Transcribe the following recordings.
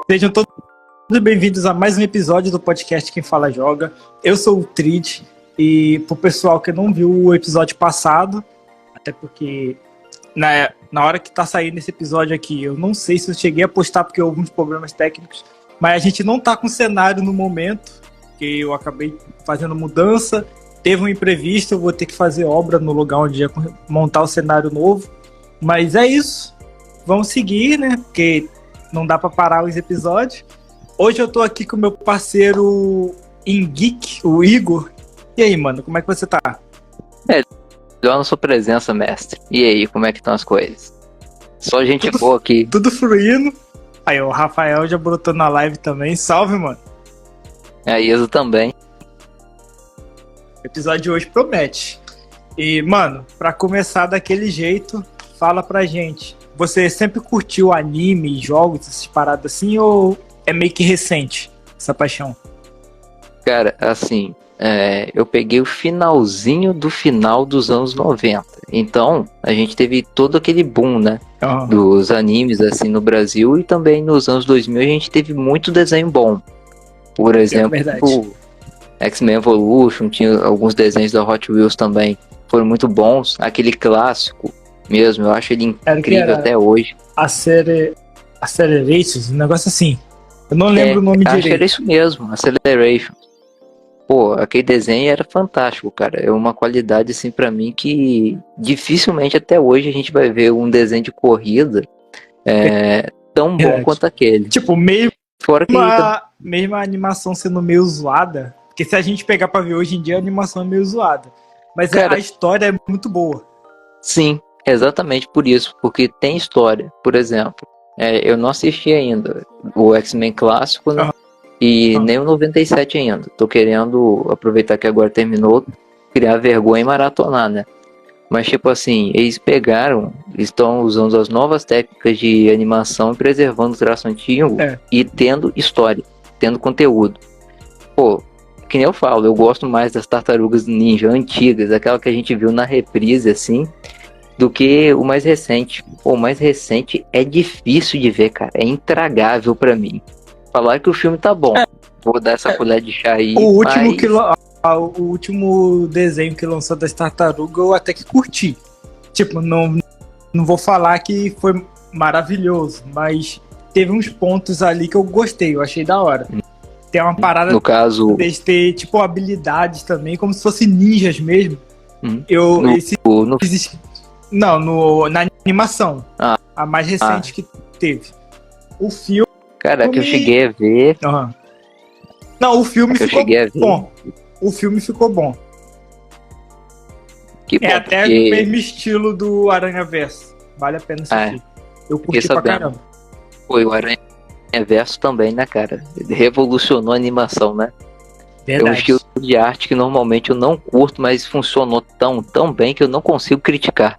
Sejam todos bem-vindos a mais um episódio do podcast Quem Fala Joga. Eu sou o Trid e pro pessoal que não viu o episódio passado, até porque na hora que tá saindo esse episódio aqui, eu não sei se eu cheguei a postar porque houve uns problemas técnicos, mas a gente não tá com cenário no momento, que eu acabei fazendo mudança, teve um imprevisto, eu vou ter que fazer obra no lugar onde ia montar o cenário novo, mas é isso, vamos seguir, né, porque não dá pra parar os episódios. Hoje eu tô aqui com o meu parceiro em Geek, o Igor. E aí, mano, como é que você tá? Melhor na sua presença, mestre. E aí, como é que estão as coisas? Só gente boa aqui. Tudo fluindo. Aí, o Rafael já brotou na live também. Salve, mano. A Isa também. O episódio de hoje promete. E, mano, pra começar daquele jeito, fala pra gente. Você sempre curtiu anime, jogos, essas paradas assim, ou é meio que recente essa paixão? Cara, assim, eu peguei o finalzinho do final dos anos 90. Então, a gente teve todo aquele boom, né? Dos animes, assim, no Brasil. E também nos anos 2000 a gente teve muito desenho bom. Por exemplo, X-Men Evolution, tinha alguns desenhos da Hot Wheels também. Foram muito bons. Aquele clássico mesmo, eu acho ele incrível até hoje. A série Accelerations, um negócio assim. Eu não lembro o nome direito. Acho que era isso mesmo, Acceleration. Pô, aquele desenho era fantástico, cara. É uma qualidade, assim, pra mim que dificilmente até hoje a gente vai ver um desenho de corrida tão bom quanto aquele. Tipo, fora que mesmo a animação sendo meio zoada, porque se a gente pegar pra ver hoje em dia, a animação é meio zoada. Mas cara, a história é muito boa. Sim, exatamente por isso, porque tem história. Por exemplo, eu não assisti ainda o X-Men clássico, né? E nem o 97 ainda. Tô querendo aproveitar que agora terminou, criar vergonha e maratonar, né? Mas tipo assim, eles estão usando as novas técnicas de animação e preservando o traço antigo e tendo história, tendo conteúdo. Pô, que nem eu falo, eu gosto mais das Tartarugas Ninja antigas, aquela que a gente viu na reprise, assim, do que o mais recente. Pô, o mais recente é difícil de ver, cara. É intragável pra mim. Falar que o filme tá bom. Vou dar essa colher de chá aí. O último desenho que lançou das Tartarugas eu até que curti. Tipo, não vou falar que foi maravilhoso, mas teve uns pontos ali que eu gostei, eu achei da hora. Tem uma parada no caso de ter, tipo, habilidades também, como se fossem ninjas mesmo. Na animação. A mais recente que teve. O filme. Cara, que eu cheguei a ver. Não, o filme ficou bom. O filme ficou bom. Que bom, até o mesmo estilo do Aranhaverso. Vale a pena assistir. Eu curti pra caramba. Foi o Aranhaverso também, né, cara? Revolucionou a animação, né? Verdade. É um estilo de arte que normalmente eu não curto, mas funcionou tão bem que eu não consigo criticar.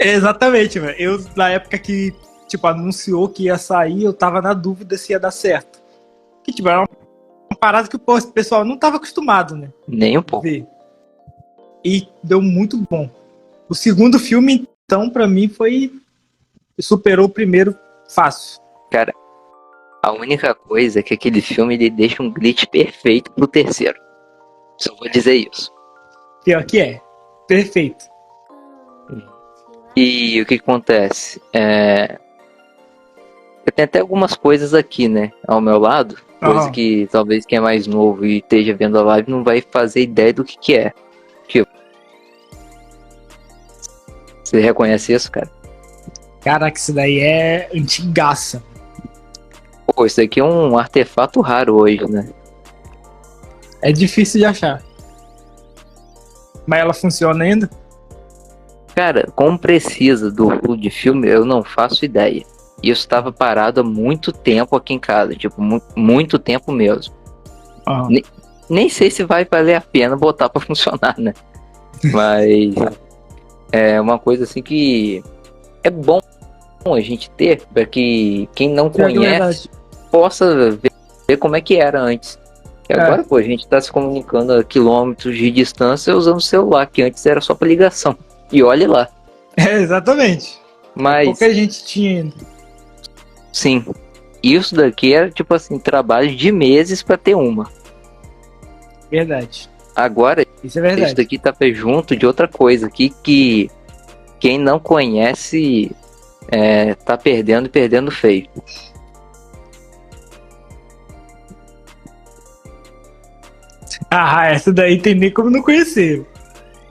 Exatamente, velho. Eu, na época que, tipo, anunciou que ia sair, eu tava na dúvida se ia dar certo. Que, tipo, era uma parada que o pessoal não tava acostumado, né? Nem um pouco. Ver. E deu muito bom. O segundo filme, então, pra mim, superou o primeiro fácil. Cara, a única coisa é que aquele filme ele deixa um glitch perfeito pro terceiro. Só vou dizer isso. Pior que é. Perfeito. E o que acontece? Eu tenho até algumas coisas aqui, né, ao meu lado. Coisa que talvez quem é mais novo e esteja vendo a live não vai fazer ideia do que é. Tipo, você reconhece isso, cara? Caraca, isso daí é antigaça. Pô, isso aqui é um artefato raro hoje, né? É difícil de achar. Mas ela funciona ainda? Cara, como precisa do de filme, eu não faço ideia. Isso estava parado há muito tempo aqui em casa, tipo, muito tempo mesmo. Nem sei se vai valer a pena botar pra funcionar, né? Mas é uma coisa assim que é bom a gente ter, para que quem não conhece possa ver como é que era antes. E agora, pô, a gente tá se comunicando a quilômetros de distância usando o celular, que antes era só pra ligação. E olhe lá. Exatamente. Mas pouca gente tinha ainda. Sim. isso daqui era, tipo assim, trabalho de meses pra ter uma. Verdade. Agora, Isso é verdade. isso daqui tá junto de outra coisa aqui que quem não conhece tá perdendo e perdendo feio. Ah, essa daí tem nem como não conhecer.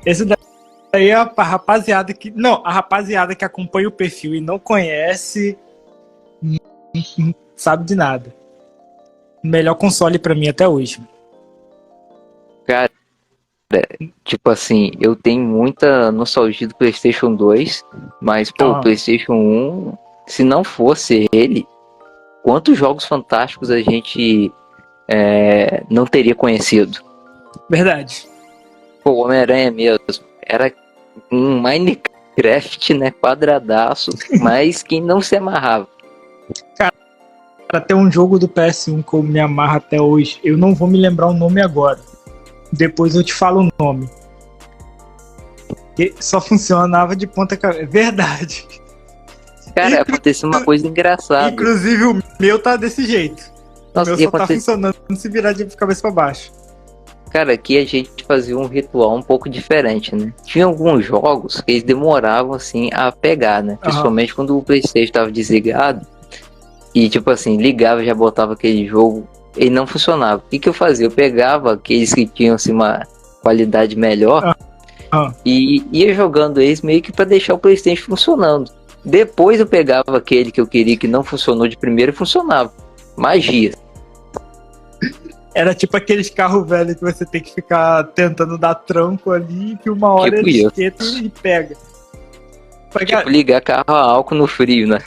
Essa daí é a rapaziada que. Não, a rapaziada que acompanha o perfil e não conhece. Não sabe de nada. Melhor console pra mim até hoje. Cara, tipo assim, eu tenho muita nostalgia do PlayStation 2, mas, pô, o PlayStation 1, se não fosse ele, quantos jogos fantásticos a gente não teria conhecido? Verdade. Pô, Homem-Aranha mesmo, era um Minecraft, né, quadradaço, mas que não se amarrava. Pra ter um jogo do PS1 que eu me amarro até hoje, eu não vou me lembrar o nome agora. Depois eu te falo o nome. Que só funcionava de ponta cabeça. Verdade. Cara, aconteceu uma coisa engraçada. Inclusive o meu tá desse jeito. Nossa, o meu só tá funcionando se virar de cabeça pra baixo. Cara, aqui a gente fazia um ritual um pouco diferente, né? Tinha alguns jogos que eles demoravam, assim, a pegar, né? Principalmente quando o PlayStation estava desligado. E, tipo assim, ligava, já botava aquele jogo, ele não funcionava. O que eu fazia? Eu pegava aqueles que tinham, assim, uma qualidade melhor e ia jogando eles meio que pra deixar o PlayStation funcionando. Depois eu pegava aquele que eu queria que não funcionou de primeiro e funcionava. Magia. Era tipo aqueles carros velhos que você tem que ficar tentando dar tranco ali, que uma hora tipo ele esquenta e pega. Tipo ligar carro a álcool no frio, né?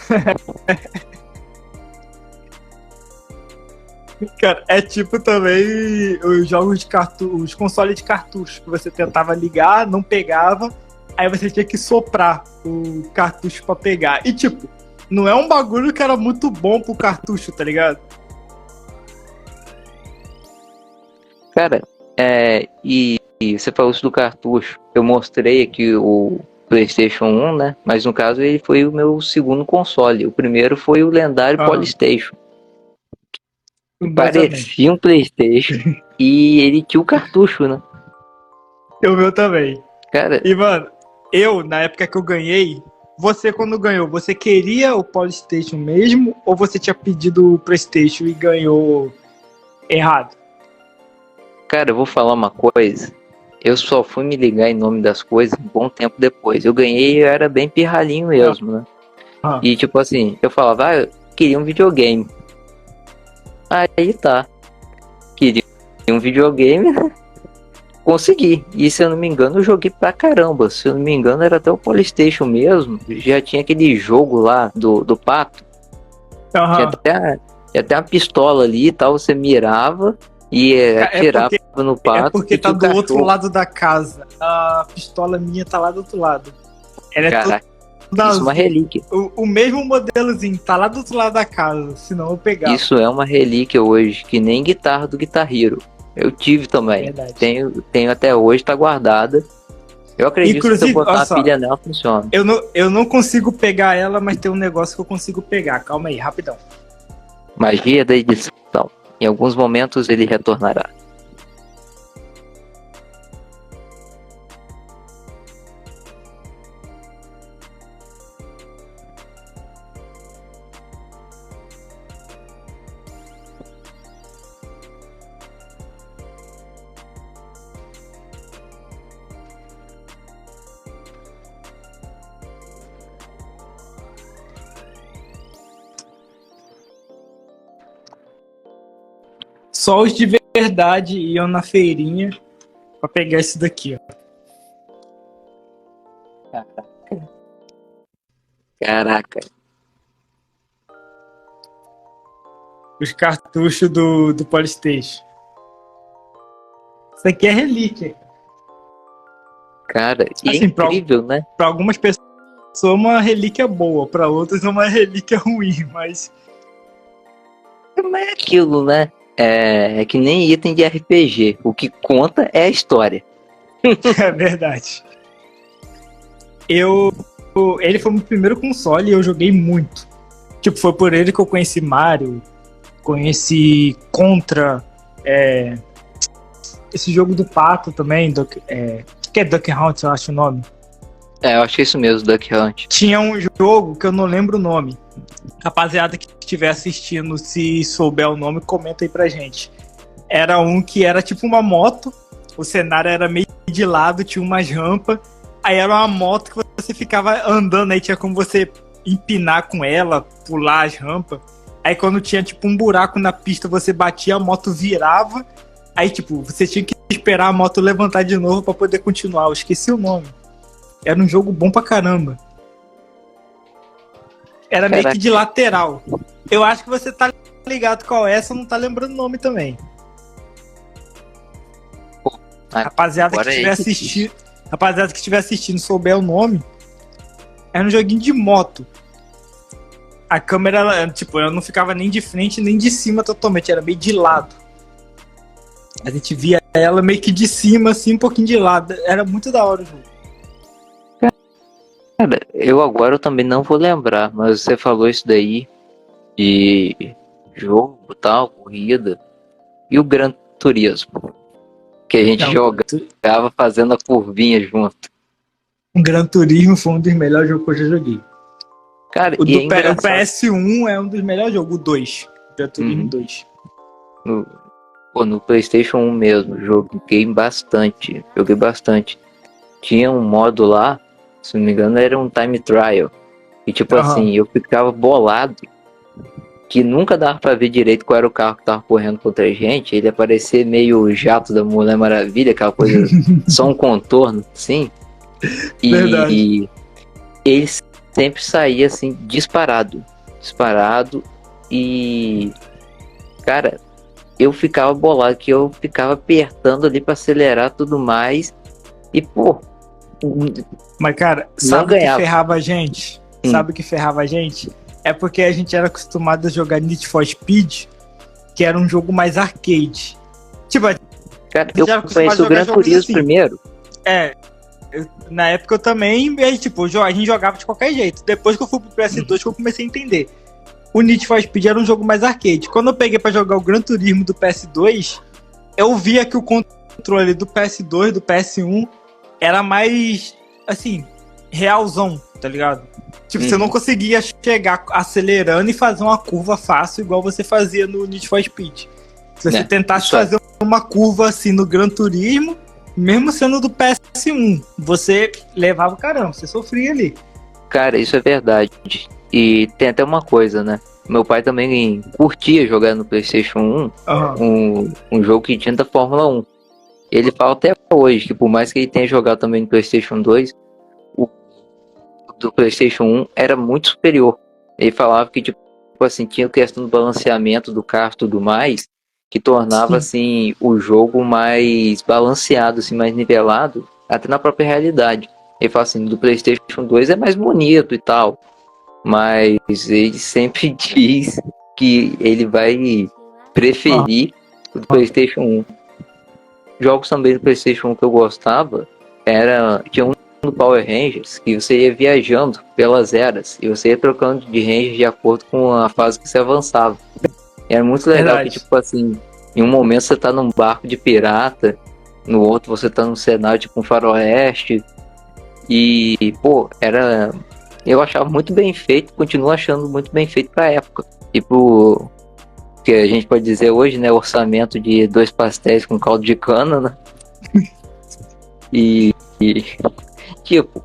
Cara, é tipo também os jogos de cartucho, os consoles de cartucho, que você tentava ligar, não pegava, aí você tinha que soprar o cartucho pra pegar. E tipo, não é um bagulho que era muito bom pro cartucho, tá ligado? Cara, e você falou isso do cartucho. Eu mostrei aqui o PlayStation 1, né? Mas no caso ele foi o meu segundo console. O primeiro foi o lendário PlayStation. Parecia um PlayStation e ele tinha o cartucho, né? O meu também. Cara, e mano, na época que eu ganhei, você quando ganhou, você queria o PlayStation mesmo ou você tinha pedido o PlayStation e ganhou errado? Cara, eu vou falar uma coisa. Eu só fui me ligar em nome das coisas um bom tempo depois. Eu ganhei e eu era bem pirralhinho mesmo, né? E tipo assim, eu falava, eu queria um videogame. Aí tá. Queria um videogame, né? Consegui. E se eu não me engano, eu joguei pra caramba. Se eu não me engano, era até o PlayStation mesmo. Já tinha aquele jogo lá do pato. Tinha até uma pistola ali e tal. Você mirava e atirava no pato. É porque tá do outro lado da casa. A pistola minha tá lá do outro lado. Ela Caraca, isso é uma relíquia. O mesmo modelozinho tá lá do outro lado da casa. Senão eu pegava. Isso é uma relíquia hoje, que nem guitarra do Guitar Hero. Eu tive também. Tenho até hoje, tá guardada. Eu acredito que se eu botar a pilha nela, funciona. Eu não consigo pegar ela, mas tem um negócio que eu consigo pegar. Calma aí, rapidão. Magia da edição. Em alguns momentos ele retornará. Só os de verdade iam na feirinha pra pegar esse daqui, ó. Caraca. Os cartuchos do PlayStation. Isso aqui é relíquia. Cara, e assim, é incrível, né? Pra algumas pessoas é uma relíquia boa, pra outras é uma relíquia ruim, mas... Não é aquilo, né? É que nem item de RPG. O que conta é a história. É verdade. Ele foi o meu primeiro console e eu joguei muito. Tipo, foi por ele que eu conheci Mario, conheci Contra, esse jogo do pato também, que é Duck Hunt, eu acho o nome. Eu acho que é isso mesmo, Duck Hunt. Tinha um jogo que eu não lembro o nome. Rapaziada que estiver assistindo, se souber o nome, comenta aí pra gente. Era um que era tipo uma moto, o cenário era meio de lado, tinha umas rampas, aí era uma moto que você ficava andando, aí tinha como você empinar com ela, pular as rampas. Aí quando tinha tipo um buraco na pista, você batia, a moto virava, aí tipo, você tinha que esperar a moto levantar de novo pra poder continuar. Eu esqueci o nome. Era um jogo bom pra caramba. Era meio que de lateral. Eu acho que você tá ligado qual é, só não tá lembrando o nome também. Rapaziada que estiver assistindo, souber o nome, era um joguinho de moto. A câmera, tipo, ela não ficava nem de frente nem de cima totalmente, era meio de lado. A gente via ela meio que de cima, assim, um pouquinho de lado. Era muito da hora o jogo. Cara, eu também não vou lembrar, mas você falou isso daí de jogo, tal, corrida, e o Gran Turismo, que a gente jogava fazendo a curvinha junto. O Gran Turismo foi um dos melhores jogos que eu já joguei. Cara, o PS1 é um dos melhores jogos, o 2. Gran Turismo 2. No PlayStation 1 mesmo, joguei bastante. Tinha um modo lá, se não me engano, era um time trial. E tipo assim, eu ficava bolado, que nunca dava pra ver direito qual era o carro que tava correndo contra a gente. Ele aparecia meio jato da Mulher Maravilha, aquela coisa, só um contorno, assim. E ele sempre saía assim, disparado. E, cara, eu ficava bolado, que eu ficava apertando ali pra acelerar tudo mais. E, pô... Mas, cara, sabe o que ferrava a gente? Sabe o que ferrava a gente? É porque a gente era acostumado a jogar Need for Speed, que era um jogo mais arcade. Tipo, cara, eu conheço o Gran Turismo assim. Primeiro. Na época eu também, e aí, tipo, a gente jogava de qualquer jeito. Depois que eu fui pro PS2 que eu comecei a entender. O Need for Speed era um jogo mais arcade. Quando eu peguei pra jogar o Gran Turismo do PS2, eu via que o controle do PS2, do PS1, era mais, assim, realzão, tá ligado? Tipo, você não conseguia chegar acelerando e fazer uma curva fácil igual você fazia no Need for Speed. Se você tentasse fazer uma curva assim no Gran Turismo, mesmo sendo do PS1, você levava o caramba, você sofria ali. Cara, isso é verdade. E tem até uma coisa, né? Meu pai também curtia jogar no PlayStation 1 um jogo que tinha da Fórmula 1. Ele fala até hoje que por mais que ele tenha jogado também no PlayStation 2, o do PlayStation 1 era muito superior. Ele falava que, tipo assim, tinha questão do balanceamento do carro e tudo mais, que tornava, assim, o jogo mais balanceado, assim, mais nivelado, até na própria realidade. Ele fala assim, do PlayStation 2 é mais bonito e tal, mas ele sempre diz que ele vai preferir o do PlayStation 1. Jogos também do PlayStation 1 que eu gostava, tinha um do Power Rangers, que você ia viajando pelas eras, e você ia trocando de Rangers de acordo com a fase que você avançava. Era muito legal, que tipo assim, em um momento você tá num barco de pirata, no outro você tá num cenário tipo um faroeste, e pô, eu achava muito bem feito, continuo achando muito bem feito pra época. Tipo, que a gente pode dizer hoje, né, orçamento de 2 pastéis com caldo de cana, né? E tipo,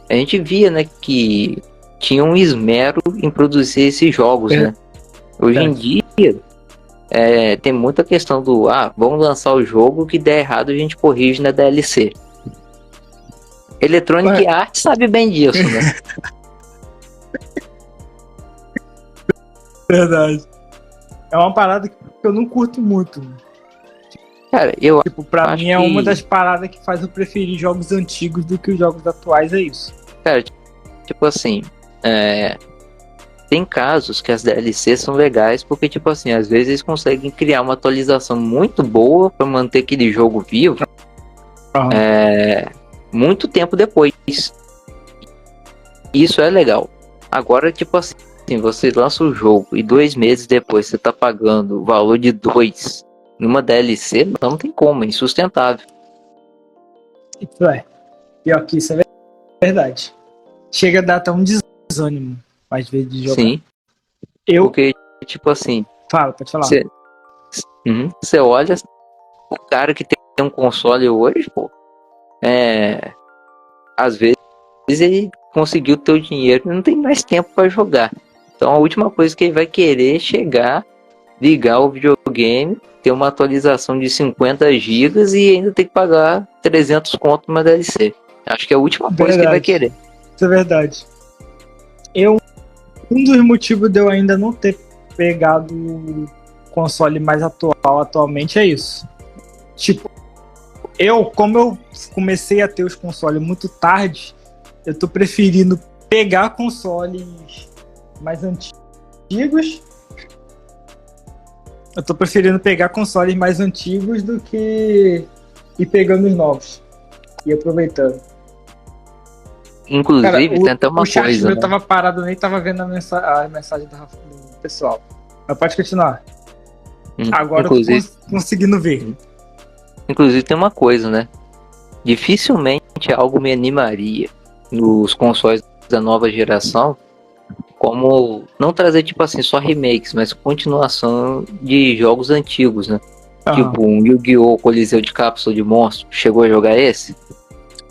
a gente via, né, que tinha um esmero em produzir esses jogos, né? Hoje em dia, tem muita questão do, vamos lançar o jogo, que der errado a gente corrige na DLC. Electronic Arts sabe bem disso, né? Verdade. É uma parada que eu não curto muito. Cara, tipo, pra mim é uma das paradas que faz eu preferir jogos antigos do que os jogos atuais, é isso. Cara, tipo assim, tem casos que as DLCs são legais porque, tipo assim, às vezes eles conseguem criar uma atualização muito boa pra manter aquele jogo vivo muito tempo depois. Isso é legal. Agora, tipo assim, você lança o jogo e 2 meses depois você tá pagando o valor de 2 numa DLC, não tem como, é insustentável. Isso é. Pior que isso é verdade. Chega a dar até um desânimo, às vezes, de jogar. Sim, Eu... porque, tipo assim, Pode falar. você olha o cara que tem um console hoje, pô, às vezes ele conseguiu ter o dinheiro e não tem mais tempo para jogar. Então a última coisa que ele vai querer é chegar, ligar o videogame, ter uma atualização de 50 gigas e ainda ter que pagar 300 conto numa DLC. Acho que é a última coisa que ele vai querer. Isso é verdade. Um dos motivos de eu ainda não ter pegado o console mais atualmente é isso. Tipo, como eu comecei a ter os consoles muito tarde, eu tô preferindo pegar consoles mais antigos. Eu tô preferindo pegar consoles mais antigos do que ir pegando os novos e aproveitando. Inclusive, Cara, tem até uma o chat coisa, meu né? tava parado, nem tava vendo a mensagem do pessoal. Mas pode continuar. Agora inclusive, eu tô conseguindo ver. Inclusive tem uma coisa, né? Dificilmente algo me animaria nos consoles da nova geração, como não trazer tipo assim só remakes, mas continuação de jogos antigos, né? Tipo um Yu-Gi-Oh! Coliseu de Cápsula de Monstro. Chegou a jogar esse?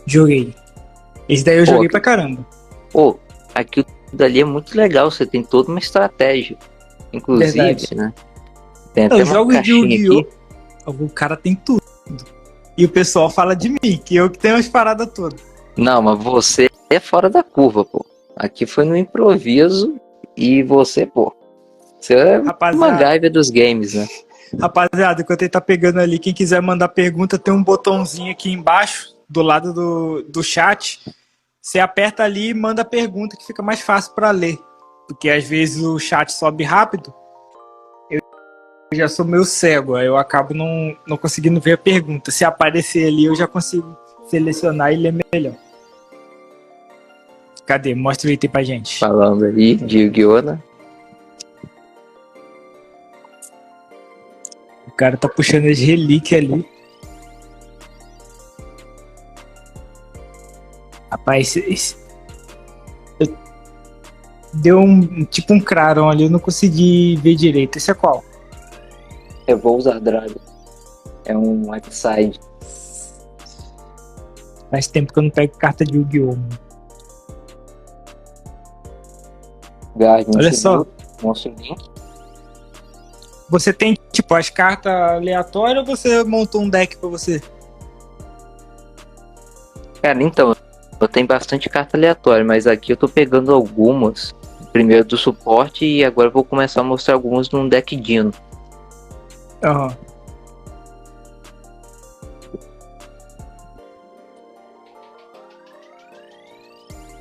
Joguei. Esse daí eu joguei pra caramba. Pô, aquilo dali é muito legal, você tem toda uma estratégia. Inclusive, Verdade. né? Tem até Os jogos de Yu-Gi-Oh! O cara tem tudo. E o pessoal fala de mim, que eu que tenho as paradas todas. Não, mas você é fora da curva, pô. Aqui foi no improviso e você, pô. Você é uma MacGyver dos games, né? Rapaziada, enquanto ele tá pegando ali, quem quiser mandar pergunta, tem um botãozinho aqui embaixo, do lado do chat. Você aperta ali e manda a pergunta, que fica mais fácil para ler. Porque às vezes o chat sobe rápido. Eu já sou meio cego, aí eu acabo não conseguindo ver a pergunta. Se aparecer ali, eu já consigo selecionar e ler melhor. Cadê? Mostra o item pra gente. Falando aí de Yu-Gi-Oh!, né? O cara tá puxando as relíquias ali. Rapaz, deu tipo um clarão ali, eu não consegui ver direito. Esse é qual? Eu vou usar Dragon. É um X-Side. Faz tempo que eu não pego carta de Yu-Gi-Oh! Olha só. Mostra o link. Você tem tipo as cartas aleatórias ou você montou um deck pra você? Cara, então, eu tenho bastante carta aleatória, mas aqui eu tô pegando algumas. Primeiro do suporte e agora eu vou começar a mostrar algumas num deck Dino. Aham.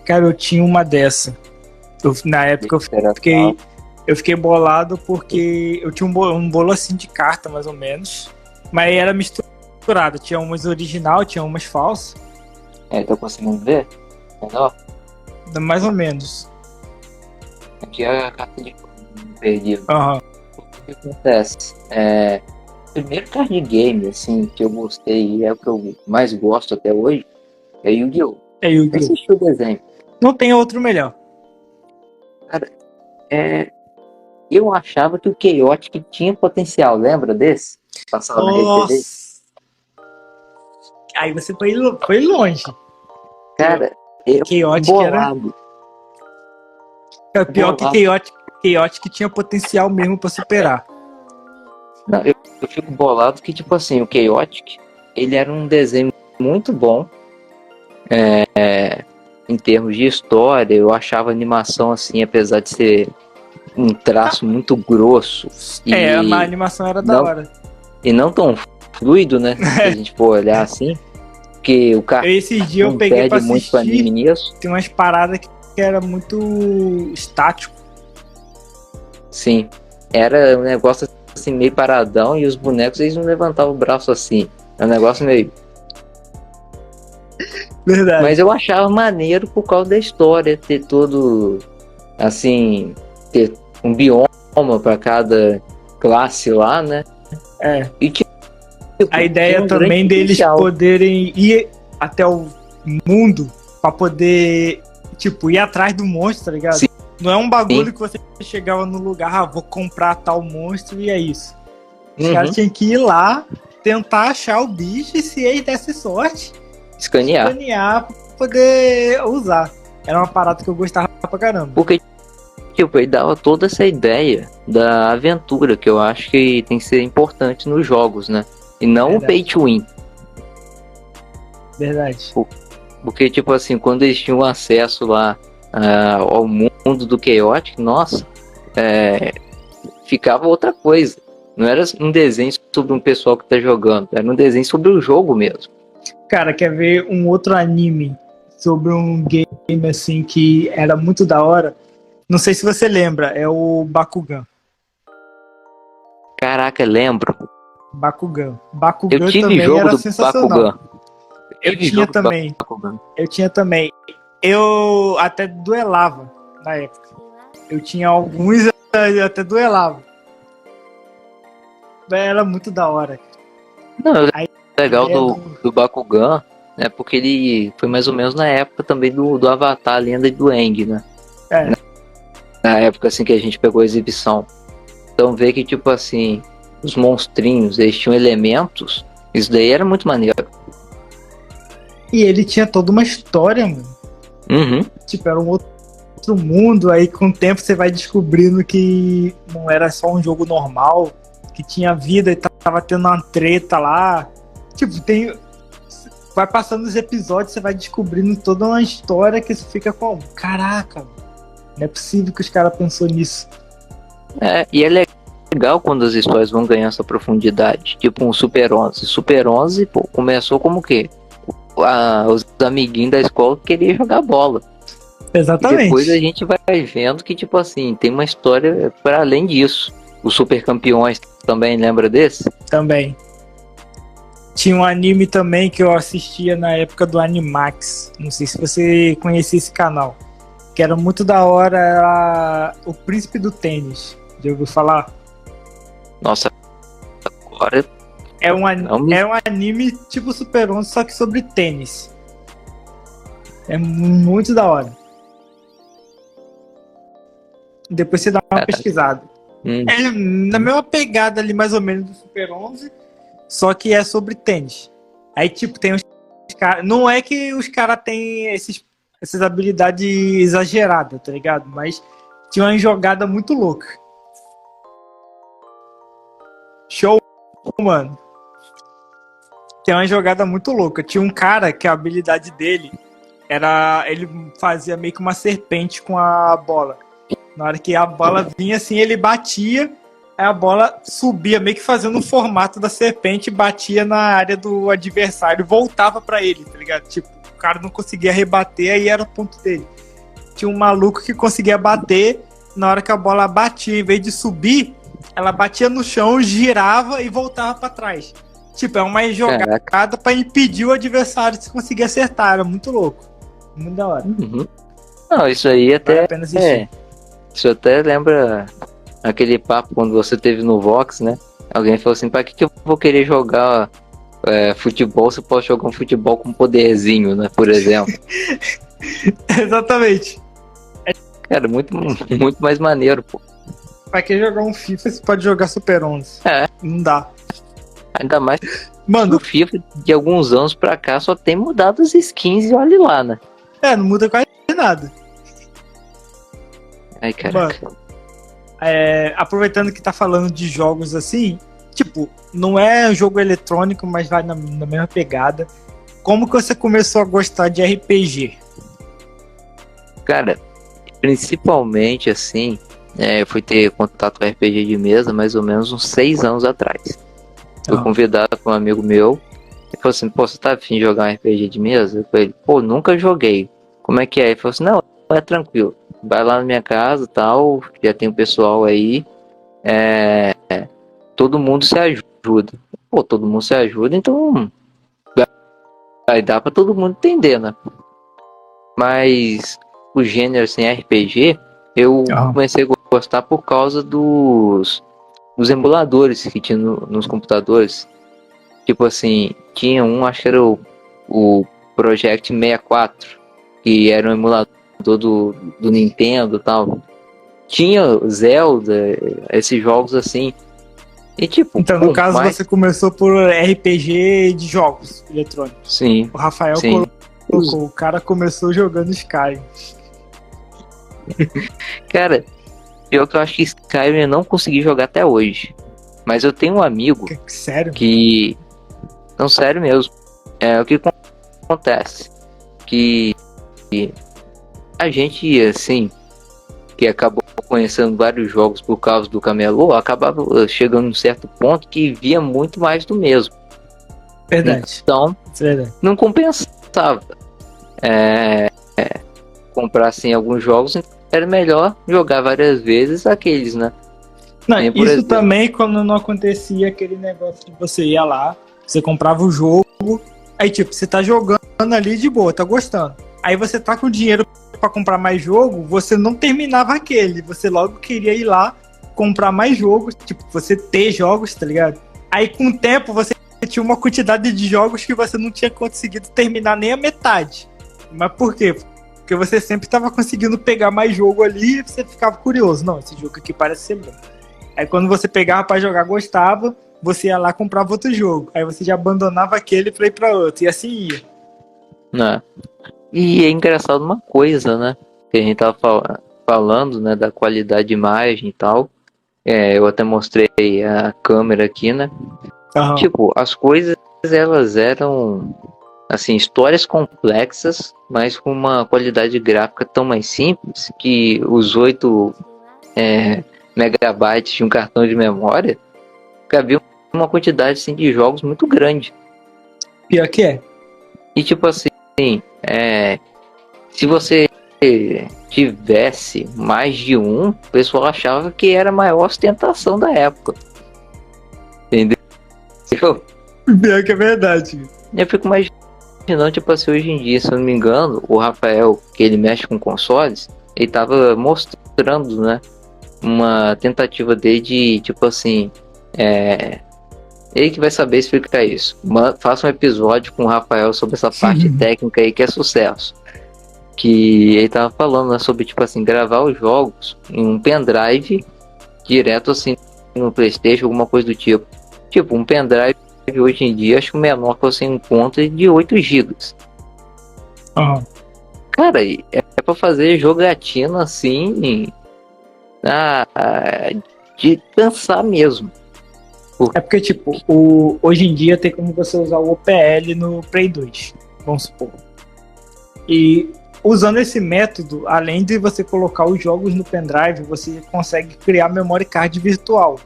Cara, eu tinha uma dessa. Na época eu fiquei bolado porque eu tinha um bolo assim de carta, mais ou menos. Mas era misturado. Tinha umas original, tinha umas falsas. Tô conseguindo ver? Menor? Mais ou menos. Aqui é a carta de perdido. Aham. O que acontece? Primeiro card game, assim, que eu gostei e é o que eu mais gosto até hoje, é Yu-Gi-Oh! É Yu-Gi-Oh! Assistiu o desenho. Não tem outro melhor. Cara, eu achava que o Chaotic tinha potencial, lembra desse? Passava na Rede TV. Aí você foi longe. Cara, eu Chaotic bolado. Era pior que Chaotic tinha potencial mesmo pra superar. Não, eu fico bolado que, tipo assim, o Chaotic, ele era um desenho muito bom. Em termos de história, eu achava a animação assim, apesar de ser um traço muito grosso. A animação era da hora. E não tão fluido, né? Se a gente for olhar assim. Porque o cara esses dias eu peguei pra muito pra anime nisso. Tem umas paradas que era muito estático. Sim. Era um negócio assim, meio paradão, e os bonecos eles não levantavam o braço assim. É um negócio meio. Verdade. Mas eu achava maneiro por causa da história, ter todo, assim, ter um bioma para cada classe lá, né? E tipo, a ideia um também deles potencial. poderem ir até o mundo pra poder, tipo, ir atrás do monstro, tá ligado? Sim. Não é um bagulho que você chegava no lugar, vou comprar tal monstro e é isso. Os caras tinham que ir lá, tentar achar o bicho e se eles dessem sorte, escanear pra poder usar. Era uma parada que eu gostava pra caramba. Porque, tipo, ele dava toda essa ideia da aventura, que eu acho que tem que ser importante nos jogos, né? E não o pay to win. Verdade. Porque, tipo assim, quando eles tinham acesso lá ao mundo do Chaotic, nossa, ficava outra coisa. Não era um desenho sobre um pessoal que tá jogando, era um desenho sobre o jogo mesmo. Cara, quer ver um outro anime sobre um game assim que era muito da hora? Não sei se você lembra, é o Bakugan. Caraca, lembro. Bakugan Eu tive também jogo era do sensacional. Bakugan. Eu tinha também. Eu até duelava na época. Eu tinha alguns eu até duelava. Era muito da hora. Não, o legal do Bakugan, né? Porque ele foi mais ou menos na época também do Avatar, Lenda do Aang, né? Na época assim que a gente pegou a exibição. Então vê que, tipo assim, os monstrinhos, eles tinham elementos. Isso daí era muito maneiro. E ele tinha toda uma história, mano. Tipo, era um outro mundo. Aí com o tempo você vai descobrindo que não era só um jogo normal, que tinha vida e tava tendo uma treta lá. Tipo, vai passando os episódios, você vai descobrindo toda uma história que você fica com, caraca, não é possível que os caras pensou nisso. E é legal quando as histórias vão ganhar essa profundidade. Tipo um Super 11. Super 11, pô, começou como o quê? Os amiguinhos da escola queriam jogar bola. Exatamente. E depois a gente vai vendo que, tipo assim, tem uma história para além disso. Os Super Campeões também, lembra desse? Também. Tinha um anime também que eu assistia na época do Animax. Não sei se você conhecia esse canal. Que era muito da hora, era O Príncipe do Tênis. Já ouviu falar? Nossa, agora... É um anime tipo Super 11, só que sobre tênis. É muito da hora. Depois você dá uma pesquisada. É na mesma pegada ali, mais ou menos, do Super 11, só que é sobre tênis. Aí, tipo, tem os caras... Não é que os caras têm essas habilidades exageradas, tá ligado? Mas tinha uma jogada muito louca. Show, mano. Tem uma jogada muito louca. Tinha um cara que a habilidade dele era... Ele fazia meio que uma serpente com a bola. Na hora que a bola vinha assim, ele batia, aí a bola subia, meio que fazendo um formato da serpente, batia na área do adversário e voltava pra ele, tá ligado? Tipo, o cara não conseguia rebater, aí era o ponto dele. Tinha um maluco que conseguia bater, na hora que a bola batia, em vez de subir, ela batia no chão, girava e voltava pra trás. Tipo, é uma jogada pra impedir o adversário de conseguir acertar. Era muito louco. Muito da hora. Não, isso aí até... Vale a pena assistir. Isso até lembra aquele papo quando você teve no Vox, né? Alguém falou assim, pra que eu vou querer jogar futebol se eu posso jogar um futebol com poderzinho, né? Por exemplo. Exatamente. Cara, muito mais maneiro, pô. Pra que jogar um FIFA se pode jogar Super 11? Não dá. Ainda mais mano, no FIFA de alguns anos pra cá só tem mudado as skins e olha lá, né? Não muda quase nada. Ai, caraca. Mano, aproveitando que tá falando de jogos assim, tipo, não é jogo eletrônico, mas vai na mesma pegada. Como que você começou a gostar de RPG? Cara, principalmente assim, eu fui ter contato com RPG de mesa mais ou menos uns 6 anos atrás. Fui convidado por um amigo meu. Ele falou assim, pô, você tá afim de jogar um RPG de mesa? Eu falei, pô, nunca joguei. Como é que é? Ele falou assim, não, é tranquilo. Vai lá na minha casa e tal, já tem o pessoal aí. Todo mundo se ajuda. Pô, todo mundo se ajuda, então vai dar pra todo mundo entender, né? Mas o gênero assim, RPG, eu comecei a gostar por causa dos emuladores que tinha nos computadores. Tipo assim, tinha um, acho que era o Project 64, que era um emulador do Nintendo e tal. Tinha Zelda, esses jogos assim. E tipo, então, no caso, você começou por RPG de jogos eletrônicos. Sim. O Rafael colocou, o cara começou jogando Skyrim. Cara, eu acho que Skyrim eu não consegui jogar até hoje. Mas eu tenho um amigo. Sério? Que. Não, sério mesmo. O que acontece? Que a gente, assim, que acabou conhecendo vários jogos por causa do Camelô, acabava chegando num certo ponto que via muito mais do mesmo. Verdade. Então, não compensava comprar assim alguns jogos, era melhor jogar várias vezes aqueles, né? Não, isso exemplo, também quando não acontecia aquele negócio de você ia lá, você comprava o jogo, aí tipo, você tá jogando ali de boa, tá gostando. Aí você tá com dinheiro pra comprar mais jogo, você não terminava aquele, você logo queria ir lá comprar mais jogos, tipo, você ter jogos, tá ligado? Aí com o tempo você tinha uma quantidade de jogos que você não tinha conseguido terminar nem a metade. Mas por quê? Porque você sempre tava conseguindo pegar mais jogo ali e você ficava curioso. Não, esse jogo aqui parece ser bom. Aí quando você pegava pra jogar, gostava, você ia lá e comprava outro jogo. Aí você já abandonava aquele pra ir pra outro. E assim ia. Né? E é engraçado uma coisa, né? Que a gente tava falando, né? Da qualidade de imagem e tal. Eu até mostrei a câmera aqui, né? Uhum. Tipo, as coisas, elas eram, assim, histórias complexas, mas com uma qualidade gráfica tão mais simples que os 8 megabytes de um cartão de memória cabia uma quantidade assim, de jogos muito grande. Pior que é. E tipo assim, se você tivesse mais de um, o pessoal achava que era a maior ostentação da época. Entendeu? Pior que é verdade. Eu fico imaginando, tipo assim, hoje em dia, se eu não me engano, o Rafael, que ele mexe com consoles, ele tava mostrando, né, uma tentativa dele de, tipo assim, ele que vai saber explicar isso. Faça um episódio com o Rafael sobre essa parte técnica aí que é sucesso. Que ele tava falando, né, sobre, tipo assim, gravar os jogos em um pendrive direto, assim, no PlayStation, alguma coisa do tipo. Tipo, um pendrive hoje em dia, acho que o menor que você encontra é de 8 GB. Uhum. Cara, é pra fazer jogatina, assim, de pensar mesmo. É porque, tipo, hoje em dia tem como você usar o OPL no Play 2, vamos supor. E usando esse método, além de você colocar os jogos no pendrive, você consegue criar memory card virtual.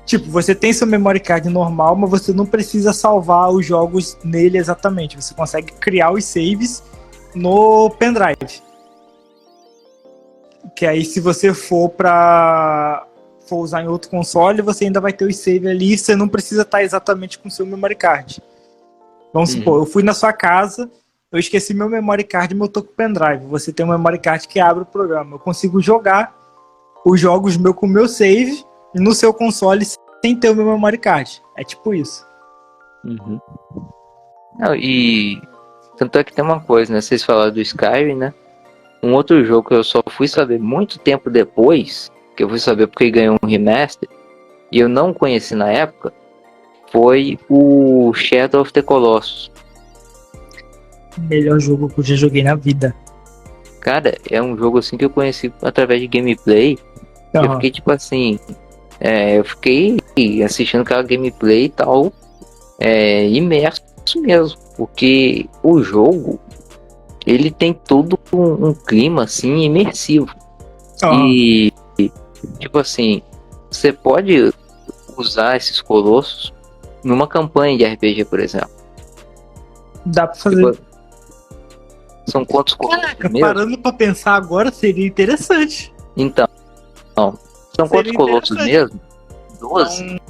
Tipo, você tem seu memory card normal, mas você não precisa salvar os jogos nele exatamente. Você consegue criar os saves no pendrive. Que aí, se você for usar em outro console, você ainda vai ter os saves ali e você não precisa estar exatamente com o seu memory card. Vamos supor, eu fui na sua casa, eu esqueci meu memory card e eu tô com o pendrive. Você tem um memory card que abre o programa. Eu consigo jogar os jogos com o meu save no seu console sem ter o meu memory card. É tipo isso. Uhum. Não, e tanto é que tem uma coisa, né? Vocês falaram do Skyrim, né? Um outro jogo que eu só fui saber muito tempo depois, que eu fui saber porque ganhou um remaster, e eu não conheci na época, foi o Shadow of the Colossus. Melhor jogo que eu já joguei na vida. Cara, é um jogo assim que eu conheci através de gameplay. Uhum. Eu fiquei tipo assim, eu fiquei assistindo aquela gameplay e tal, imerso mesmo, porque o jogo ele tem todo um clima assim imersivo. E tipo assim, você pode usar esses colossos numa campanha de RPG, por exemplo. Dá pra fazer. Tipo, são quantos colossos? Caraca, parando pra pensar agora seria interessante. Então, são quantos colossos mesmo? 12?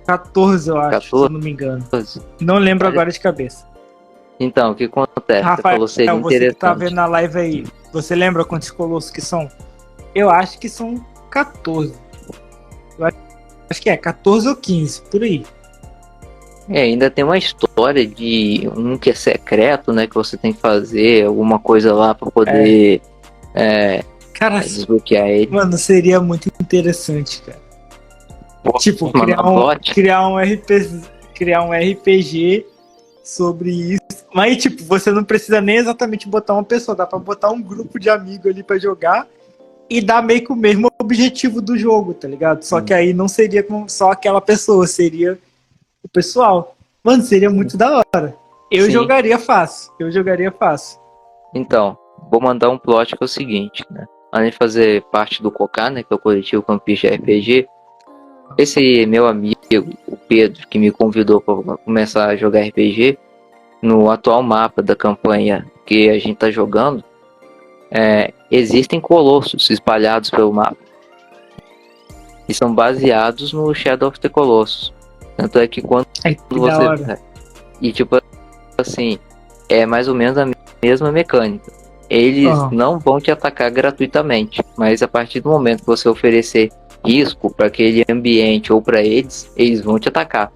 14, eu acho, 14? Se eu não me engano. 12. Não lembro agora de cabeça. Então, o que acontece? Você Rafael, falou seria você que tá interessante. vendo na live aí, você lembra quantos colossos que são? Eu acho que são 14. Eu acho que é 14 ou 15, por aí. Ainda tem uma história de um que é secreto, né? Que você tem que fazer alguma coisa lá pra poder Cara, desbloquear ele. mano, seria muito interessante, cara. Tipo, Mano, a plot. criar um RPG sobre isso. Mas, tipo, você não precisa nem exatamente botar uma pessoa, dá pra botar um grupo de amigos ali pra jogar e dar meio que o mesmo objetivo do jogo, tá ligado? Só que aí não seria só aquela pessoa, seria o pessoal. Mano, seria muito da hora. Eu Sim. jogaria fácil. Então, vou mandar um plot que é o seguinte, né? Além de fazer parte do COCA, né? Que é o Coletivo Campista RPG, esse meu amigo, o Pedro, que me convidou para começar a jogar RPG, no atual mapa da campanha que a gente tá jogando, existem colossos espalhados pelo mapa. E são baseados no Shadow of the Colossus. Tanto é que quando você... E tipo assim, é mais ou menos a mesma mecânica. Eles não vão te atacar gratuitamente, mas a partir do momento que você oferecer risco para aquele ambiente ou para eles vão te atacar.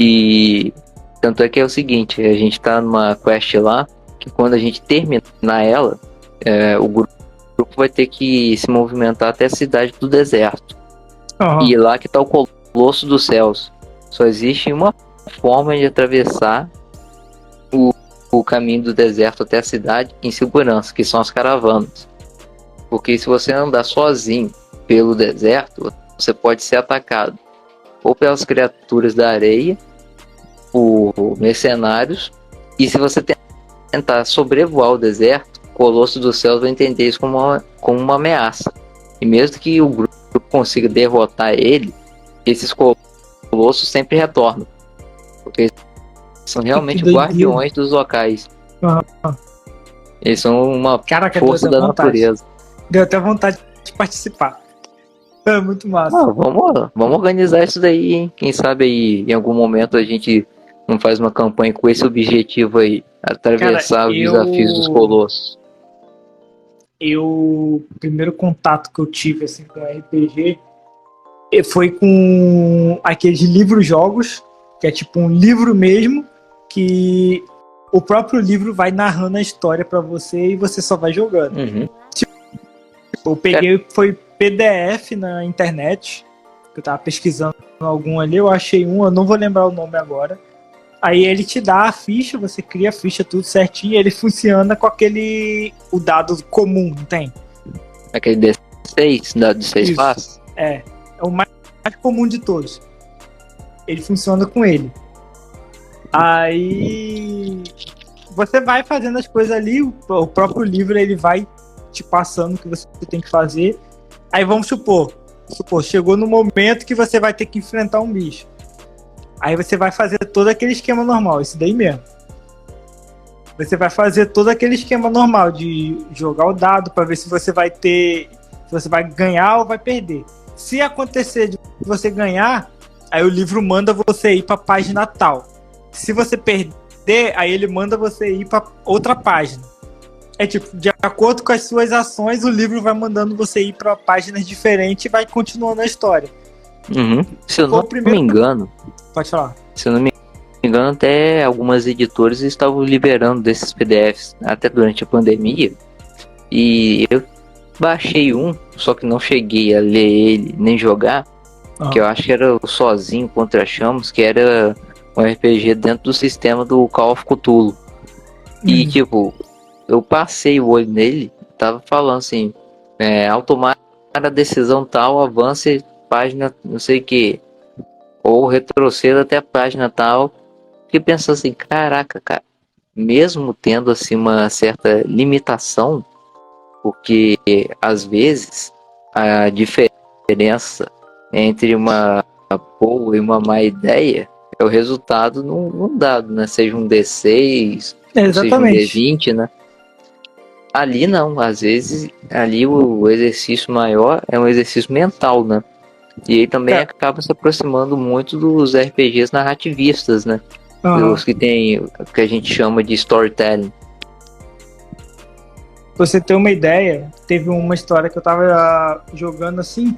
E tanto é que é o seguinte, a gente tá numa quest lá, que quando a gente terminar ela, o grupo vai ter que se movimentar até a cidade do deserto. E lá que tá o Colosso dos Céus. Só existe uma forma de atravessar o caminho do deserto até a cidade em segurança, que são as caravanas. Porque se você andar sozinho pelo deserto, você pode ser atacado ou pelas criaturas da areia, por mercenários, e se você tentar sobrevoar o deserto, o Colosso dos Céus vai entender isso como uma ameaça. E mesmo que o grupo consiga derrotar ele, esses colossos sempre retornam. Porque são realmente guardiões dos locais. Eles são uma força da natureza. Deu até vontade de participar. É muito massa. Vamos organizar isso daí, hein? Quem sabe aí em algum momento a gente não faz uma campanha com esse objetivo aí, atravessar os desafios dos colossos. O primeiro contato que eu tive assim, com RPG foi com aqueles livros-jogos, que é tipo um livro mesmo, que o próprio livro vai narrando a história pra você e você só vai jogando. Tipo, eu peguei, foi PDF na internet, que eu tava pesquisando algum ali, eu achei um, eu não vou lembrar o nome agora. Aí ele te dá a ficha, você cria a ficha tudo certinho, e ele funciona com o dado comum, não tem? Aquele D6, dado de 6 faces? É o mais comum de todos. Ele funciona com ele. Aí você vai fazendo as coisas ali, o próprio livro ele vai te passando o que você tem que fazer. Aí vamos supor, chegou no momento que você vai ter que enfrentar um bicho. Aí você vai fazer todo aquele esquema normal, isso daí mesmo. Você vai fazer todo aquele esquema normal de jogar o dado para ver se você vai ganhar ou vai perder. Se acontecer de você ganhar, aí o livro manda você ir para a página tal. Se você perder, aí ele manda você ir para outra página. É tipo, de acordo com as suas ações, o livro vai mandando você ir para páginas diferentes e vai continuando a história. Se eu não me engano, pode falar. Se eu não me engano, até algumas editoras estavam liberando desses PDFs até durante a pandemia. E eu baixei um, só que não cheguei a ler ele nem jogar, que eu acho que era o Sozinho contra Chamas, que era um RPG dentro do sistema do Call of Cthulhu. E tipo, eu passei o olho nele, tava falando assim, ao tomar a decisão tal, avance página não sei o que, ou retroceda até a página tal. Fiquei pensando assim, caraca, cara, mesmo tendo assim uma certa limitação, porque às vezes a diferença entre uma boa e uma má ideia é o resultado num dado, né? Seja um D6, seja um D20, né? Ali não, às vezes ali o exercício maior é um exercício mental, né? E aí também acaba se aproximando muito dos RPGs narrativistas, né? Os que tem o que a gente chama de storytelling. Pra você ter uma ideia, teve uma história que eu tava jogando assim,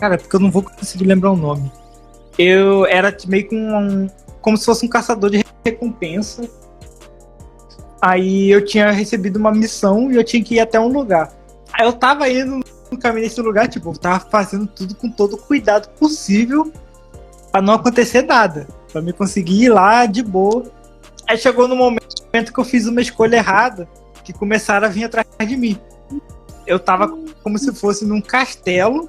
cara, porque eu não vou conseguir lembrar o nome. Eu era meio que como se fosse um caçador de recompensa. Aí eu tinha recebido uma missão e eu tinha que ir até um lugar. Aí eu tava indo no caminho desse lugar, tipo, eu tava fazendo tudo com todo o cuidado possível pra não acontecer nada. Pra me conseguir ir lá de boa. Aí chegou no momento que eu fiz uma escolha errada, que começaram a vir atrás de mim. Eu tava como se fosse num castelo.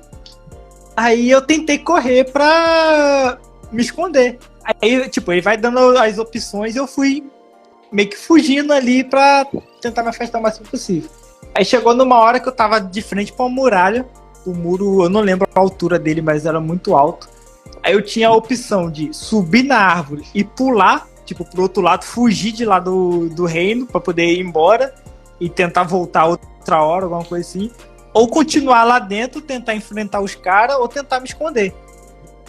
Aí eu tentei correr pra me esconder. Aí, tipo, ele vai dando as opções e eu fui meio que fugindo ali pra tentar me afastar o máximo possível. Aí chegou numa hora que eu tava de frente pra uma muralha. O muro, eu não lembro a altura dele, mas era muito alto. Aí eu tinha a opção de subir na árvore e pular, tipo, pro outro lado, fugir de lá do reino pra poder ir embora e tentar voltar outra hora, alguma coisa assim. Ou continuar lá dentro, tentar enfrentar os caras ou tentar me esconder.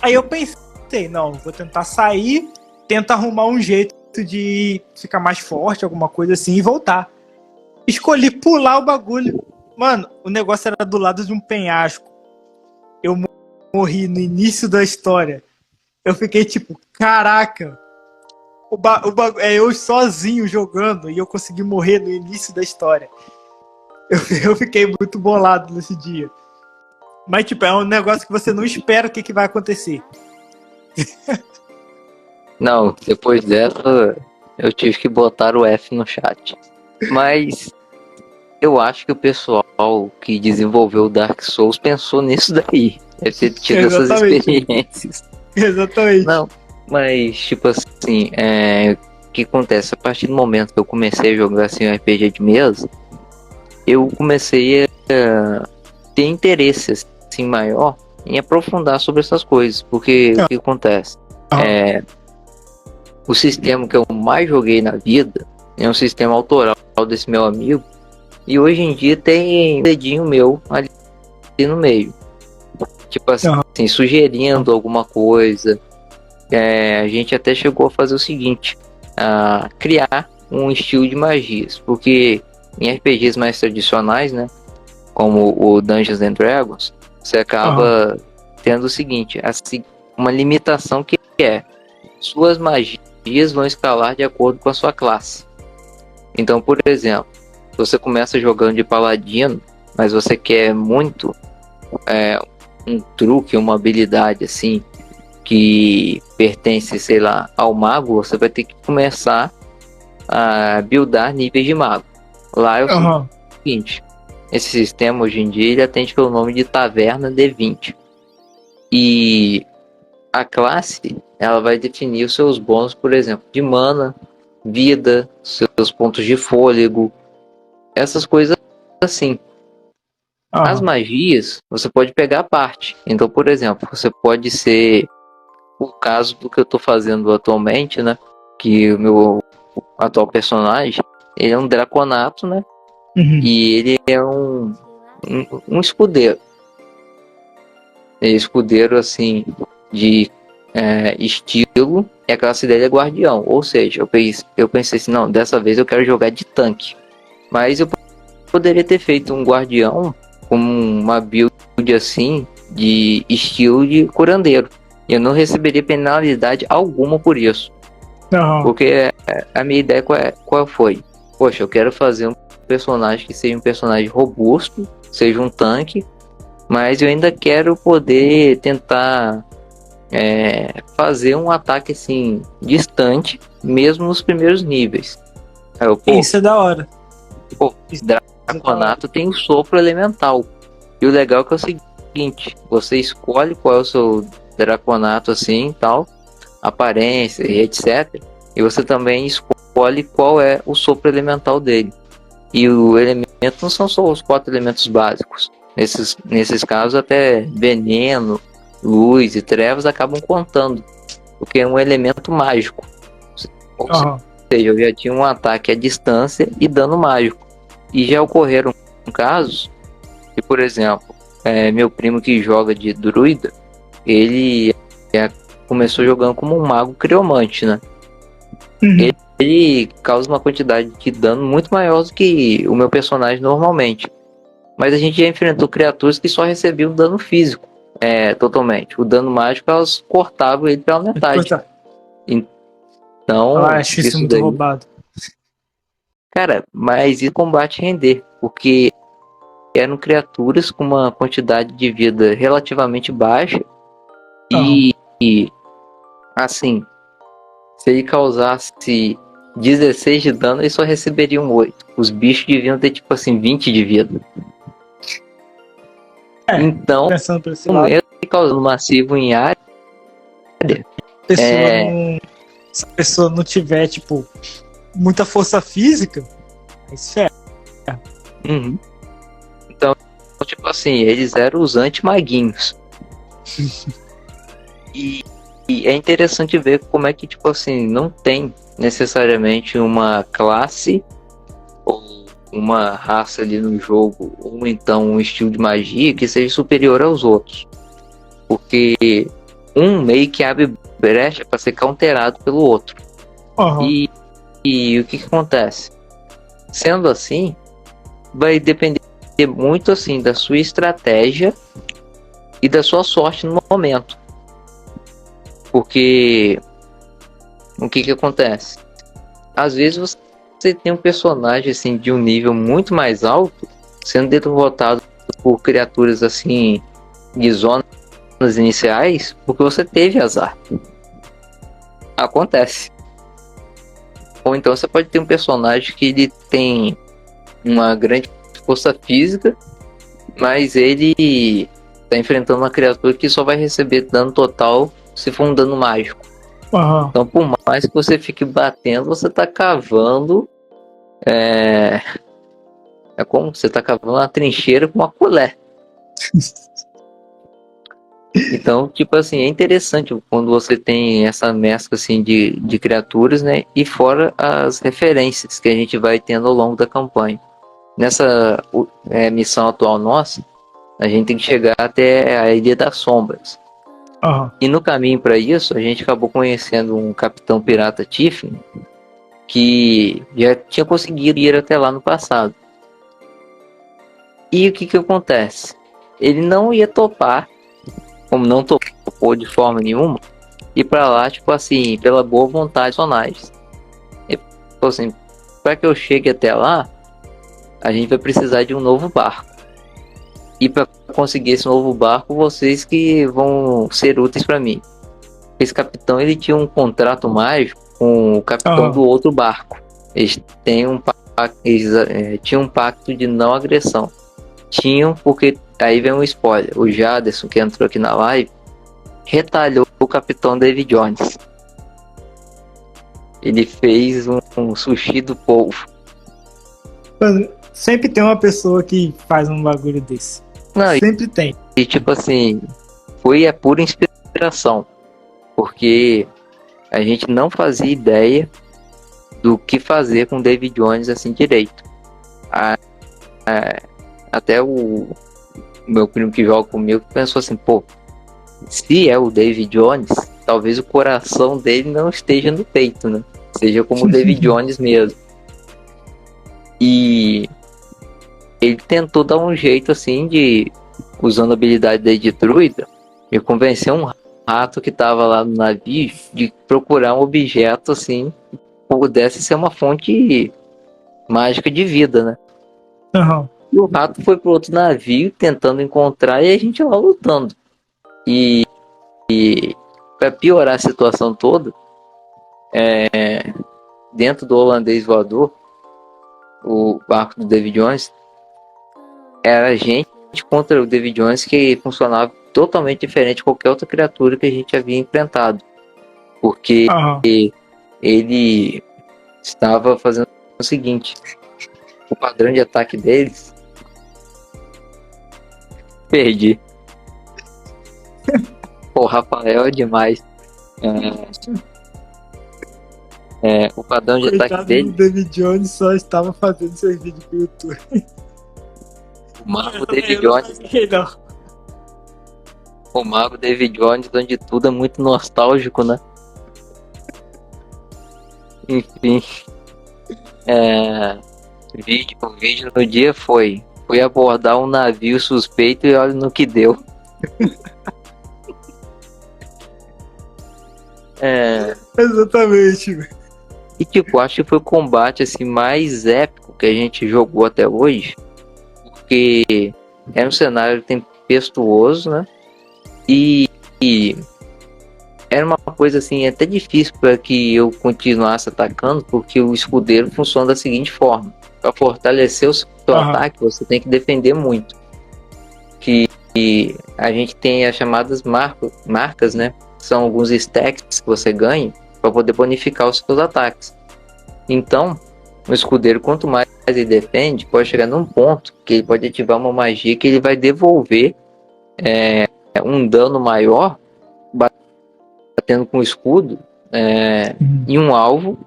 Aí eu pensei, não, vou tentar sair, tentar arrumar um jeito de ficar mais forte, alguma coisa assim, e voltar. Escolhi pular o bagulho. Mano, o negócio era do lado de um penhasco. Eu morri no início da história. Eu fiquei tipo, caraca, é eu sozinho jogando e eu consegui morrer no início da história. Eu fiquei muito bolado nesse dia. Mas, tipo, é um negócio que você não espera o que vai acontecer. Não, depois dessa, eu tive que botar o F no chat. Mas eu acho que o pessoal que desenvolveu o Dark Souls pensou nisso daí. Deve ter tido essas experiências. Exatamente. Não, mas, tipo assim, o que acontece? A partir do momento que eu comecei a jogar assim, um RPG de mesa, eu comecei a ter interesse assim, maior em aprofundar sobre essas coisas. Porque o que acontece? O sistema que eu mais joguei na vida é um sistema autoral desse meu amigo. E hoje em dia tem um dedinho meu ali no meio. Tipo assim, sugerindo alguma coisa. A gente até chegou a fazer o seguinte: a criar um estilo de magias. Porque em RPGs mais tradicionais, né? Como o Dungeons and Dragons, você acaba tendo o seguinte: uma limitação que é suas magias vão escalar de acordo com a sua classe. Então, por exemplo, você começa jogando de paladino, mas você quer muito um truque, uma habilidade assim, que pertence, sei lá, ao mago, você vai ter que começar a buildar níveis de mago. Lá é o seguinte: esse sistema hoje em dia ele atende pelo nome de Taverna D20. E a classe, ela vai definir os seus bônus, por exemplo, de mana, vida, seus pontos de fôlego, essas coisas assim. As magias, você pode pegar a parte. Então, por exemplo, você pode ser o caso do que eu tô fazendo atualmente, né? Que o meu atual personagem, ele é um draconato, né? E ele é um escudeiro. Ele é escudeiro, assim, de estilo, e a classe dele é guardião. Ou seja, eu pensei assim, não, dessa vez eu quero jogar de tanque. Mas eu poderia ter feito um guardião com uma build assim, de estilo de curandeiro. Eu não receberia penalidade alguma por isso. Porque a minha ideia qual foi? Poxa, eu quero fazer um personagem que seja um personagem robusto, seja um tanque, mas eu ainda quero poder tentar fazer um ataque assim, distante, mesmo nos primeiros níveis. Aí isso é da hora. Draconato tem o sopro elemental. E o legal é que é o seguinte: você escolhe qual é o seu draconato assim, tal, aparência e etc. E você também escolhe qual é o sopro elemental dele. E o elemento não são só os 4 elementos básicos. Nesses casos até veneno, luz e trevas acabam contando, porque é um elemento mágico. Ou seja, eu já tinha um ataque à distância e dano mágico. E já ocorreram casos que, por exemplo, meu primo que joga de druida, ele começou jogando como um mago criomante, né? Ele causa uma quantidade de dano muito maior do que o meu personagem normalmente. Mas a gente já enfrentou criaturas que só recebiam dano físico, totalmente. O dano mágico, elas cortavam ele pela metade. Então, acho isso muito daí, roubado. Cara, mas e combate render? Porque eram criaturas com uma quantidade de vida relativamente baixa. E assim, se ele causasse 16 de dano, eles só receberiam 8. Os bichos deviam ter, tipo assim, 20 de vida. Então, pensando por esse lado, mesmo causando massivo em área, se a pessoa não tiver, tipo, muita força física, aí se ferra. Então, tipo assim, eles eram os anti-maguinhos. E é interessante ver como é que, tipo assim, não tem necessariamente uma classe ou uma raça ali no jogo, ou então um estilo de magia que seja superior aos outros. Porque um meio que abre brecha para ser counterado pelo outro. E o que acontece? Sendo assim, vai depender muito assim da sua estratégia e da sua sorte no momento. Porque o que acontece? Às vezes você tem um personagem assim de um nível muito mais alto sendo derrotado por criaturas assim de zonas iniciais porque você teve azar. Acontece. Ou então você pode ter um personagem que ele tem uma grande força física, mas ele tá enfrentando uma criatura que só vai receber dano total se for um dano mágico. Então, por mais que você fique batendo, você tá cavando. É como você tá cavando uma trincheira com uma colher. Então, tipo assim, é interessante quando você tem essa mescla assim, de criaturas, né? E fora as referências que a gente vai tendo ao longo da campanha. Nessa missão atual nossa, a gente tem que chegar até a Ilha das Sombras. E no caminho para isso, a gente acabou conhecendo um capitão pirata Tiffany, que já tinha conseguido ir até lá no passado. E o que acontece? Ele não ia topar, como não topou de forma nenhuma, ir para lá, tipo assim, pela boa vontade dos personagens. Ele falou assim, para que eu chegue até lá, a gente vai precisar de um novo barco. E para conseguir esse novo barco, vocês que vão ser úteis para mim. Esse capitão, ele tinha um contrato mágico com o capitão do outro barco. Eles têm tinham um pacto de não agressão. Tinham, porque aí vem um spoiler. O Jaderson, que entrou aqui na live, retalhou o capitão David Jones. Ele fez um sushi do povo. Mano, sempre tem uma pessoa que faz um bagulho desse. Não, sempre tem. E tipo assim, foi a pura inspiração. Porque a gente não fazia ideia do que fazer com o David Jones assim direito. Até o meu primo que joga comigo pensou assim, pô, se é o David Jones, talvez o coração dele não esteja no peito, né? Seja como o David Jones mesmo. E ele tentou dar um jeito assim de, usando a habilidade dele de druida, de convencer um rato que tava lá no navio de procurar um objeto assim que pudesse ser uma fonte mágica de vida, né? E o rato foi pro outro navio tentando encontrar e a gente lá lutando. E para piorar a situação toda, dentro do holandês voador, o barco do David Jones, era a gente contra o David Jones, que funcionava totalmente diferente de qualquer outra criatura que a gente havia enfrentado. Porque ele estava fazendo o seguinte: o padrão de ataque deles. Perdi. Pô, Rafael é demais. O padrão de ataque dele. O David Jones só estava fazendo seus vídeos pro YouTube. O mago David Jones. O mago David Jones, onde tudo é muito nostálgico, né? Enfim, o vídeo no dia foi abordar um navio suspeito e olha no que deu. Exatamente. E tipo, acho que foi o combate assim, mais épico que a gente jogou até hoje. Porque era um cenário tempestuoso, né? E era uma coisa assim, até difícil para que eu continuasse atacando, porque o escudeiro funciona da seguinte forma: para fortalecer o seu ataque, você tem que defender muito. Que a gente tem as chamadas marcas, né? São alguns stacks que você ganha para poder bonificar os seus ataques. Então, o escudeiro, quanto mais ele defende, pode chegar num ponto que ele pode ativar uma magia que ele vai devolver um dano maior batendo com o escudo em um alvo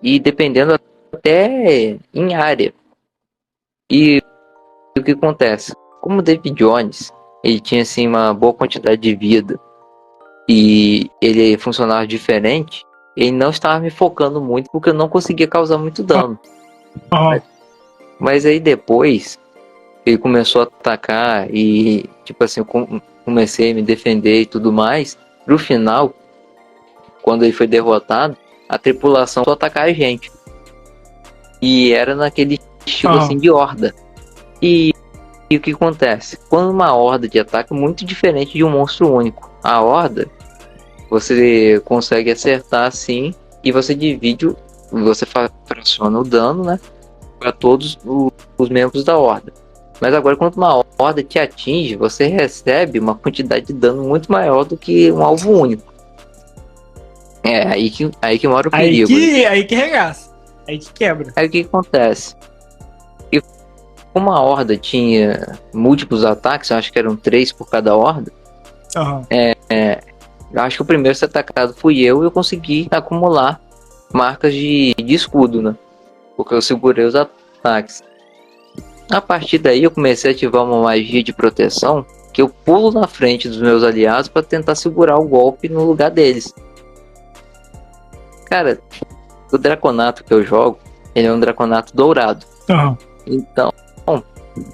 e dependendo até em área. E o que acontece? Como o David Jones ele tinha assim uma boa quantidade de vida e ele funcionava diferente, ele não estava me focando muito porque eu não conseguia causar muito dano. Mas aí depois ele começou a atacar e tipo assim, eu comecei a me defender e tudo mais. Pro final, quando ele foi derrotado, a tripulação só atacar a gente. E era naquele estilo assim de horda. E o que acontece? Quando uma horda de ataque é muito diferente de um monstro único. A horda, você consegue acertar assim e você divide, você fraciona o dano, né? Para todos os membros da horda. Mas agora, quando uma horda te atinge, você recebe uma quantidade de dano muito maior do que um alvo único. É aí que mora o perigo. Aí que regaça. Aí que quebra. Aí o que acontece? E como a horda tinha múltiplos ataques, eu acho que eram 3 por cada horda. Eu acho que o primeiro a ser atacado fui eu e eu consegui acumular marcas de escudo, né? Porque eu segurei os ataques. A partir daí eu comecei a ativar uma magia de proteção que eu pulo na frente dos meus aliados para tentar segurar o golpe no lugar deles. Cara, o Draconato que eu jogo, ele é um Draconato dourado. Então, eu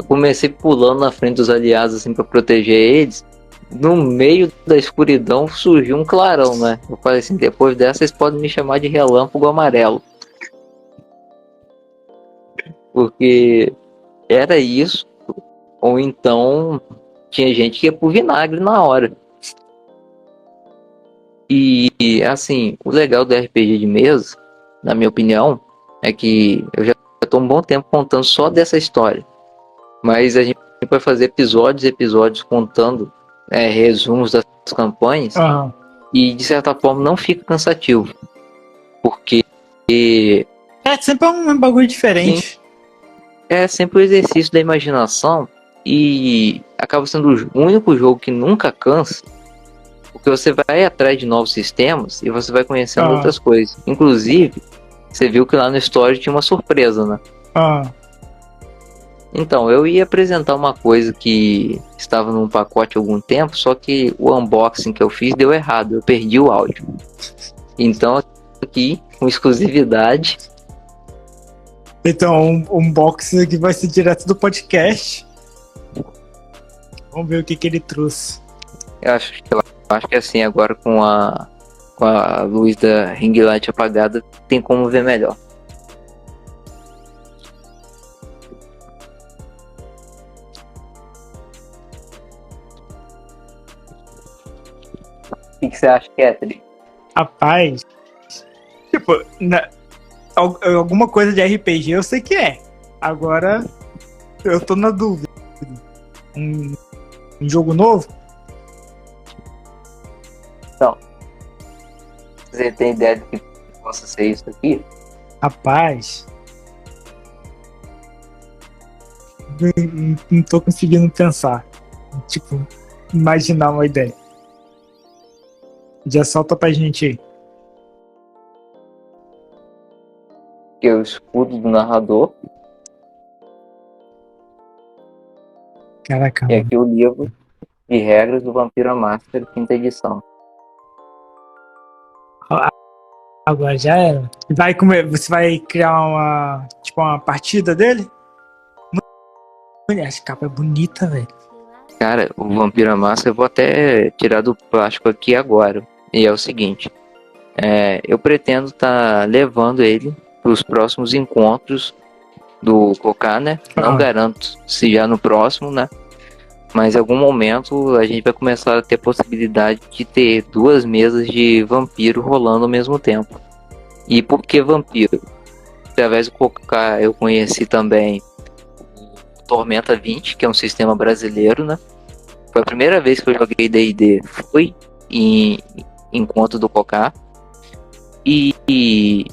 comecei pulando na frente dos aliados assim para proteger eles. No meio da escuridão surgiu um clarão, né? Eu falei assim, depois dessa vocês podem me chamar de Relâmpago Amarelo. Porque era isso, ou então tinha gente que ia pro vinagre na hora. E assim, o legal do RPG de mesa, na minha opinião, é que eu já estou um bom tempo contando só dessa história. Mas a gente vai fazer episódios contando resumos das campanhas. E de certa forma não fica cansativo. Porque sempre é um bagulho diferente. Sim, é sempre o exercício da imaginação. E acaba sendo o único jogo que nunca cansa. Porque você vai atrás de novos sistemas e você vai conhecendo outras coisas. Inclusive, você viu que lá no Story tinha uma surpresa, né? Então, eu ia apresentar uma coisa que estava num pacote há algum tempo, só que o unboxing que eu fiz deu errado, eu perdi o áudio. Então, aqui, com exclusividade. Então, um unboxing que vai ser direto do podcast. Vamos ver o que ele trouxe. Eu acho que assim, agora com a luz da ring light apagada, tem como ver melhor. O que você acha que é, Tri? Rapaz, tipo, alguma coisa de RPG eu sei que é. Agora, eu tô na dúvida. Um jogo novo? Então, você tem ideia de que possa ser isso aqui? Rapaz, não tô conseguindo pensar. Tipo, imaginar uma ideia. Já solta pra gente aí. Que é o escudo do narrador. Caraca. E aqui o livro de regras do Vampiro Master, quinta edição. Agora já era. Você vai criar uma partida dele? Essa capa é bonita, velho. Cara, o Vampiro à Máscara eu vou até tirar do plástico aqui agora. E é o seguinte, eu pretendo estar levando ele para os próximos encontros do Cocá, né? Não garanto se já no próximo, né? Mas em algum momento a gente vai começar a ter possibilidade de ter 2 mesas de vampiro rolando ao mesmo tempo. E por que vampiro? Através do Cocá eu conheci também o Tormenta 20, que é um sistema brasileiro, né? Foi a primeira vez que eu joguei D&D, foi em encontro do Cocá. E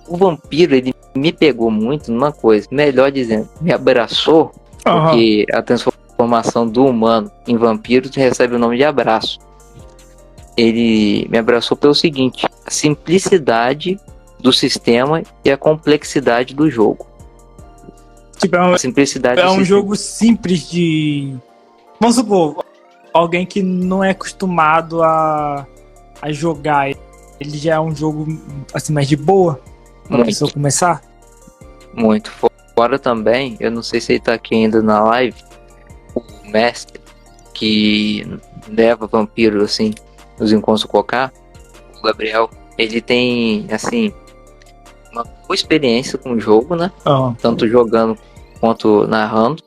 o vampiro, ele me pegou muito numa coisa, melhor dizendo, me abraçou, porque a transformação do humano em vampiro recebe o nome de abraço. Ele me abraçou pelo seguinte, a simplicidade do sistema e a complexidade do jogo. Tipo, a simplicidade é um jogo simples de... Vamos supor, alguém que não é acostumado a jogar, ele já é um jogo assim mais de boa pra pessoa começar? Muito. Fora também, eu não sei se ele tá aqui ainda na live, o mestre que leva vampiro assim nos encontros do Cocá, o Gabriel, ele tem assim uma boa experiência com o jogo, né? Tanto jogando quanto narrando.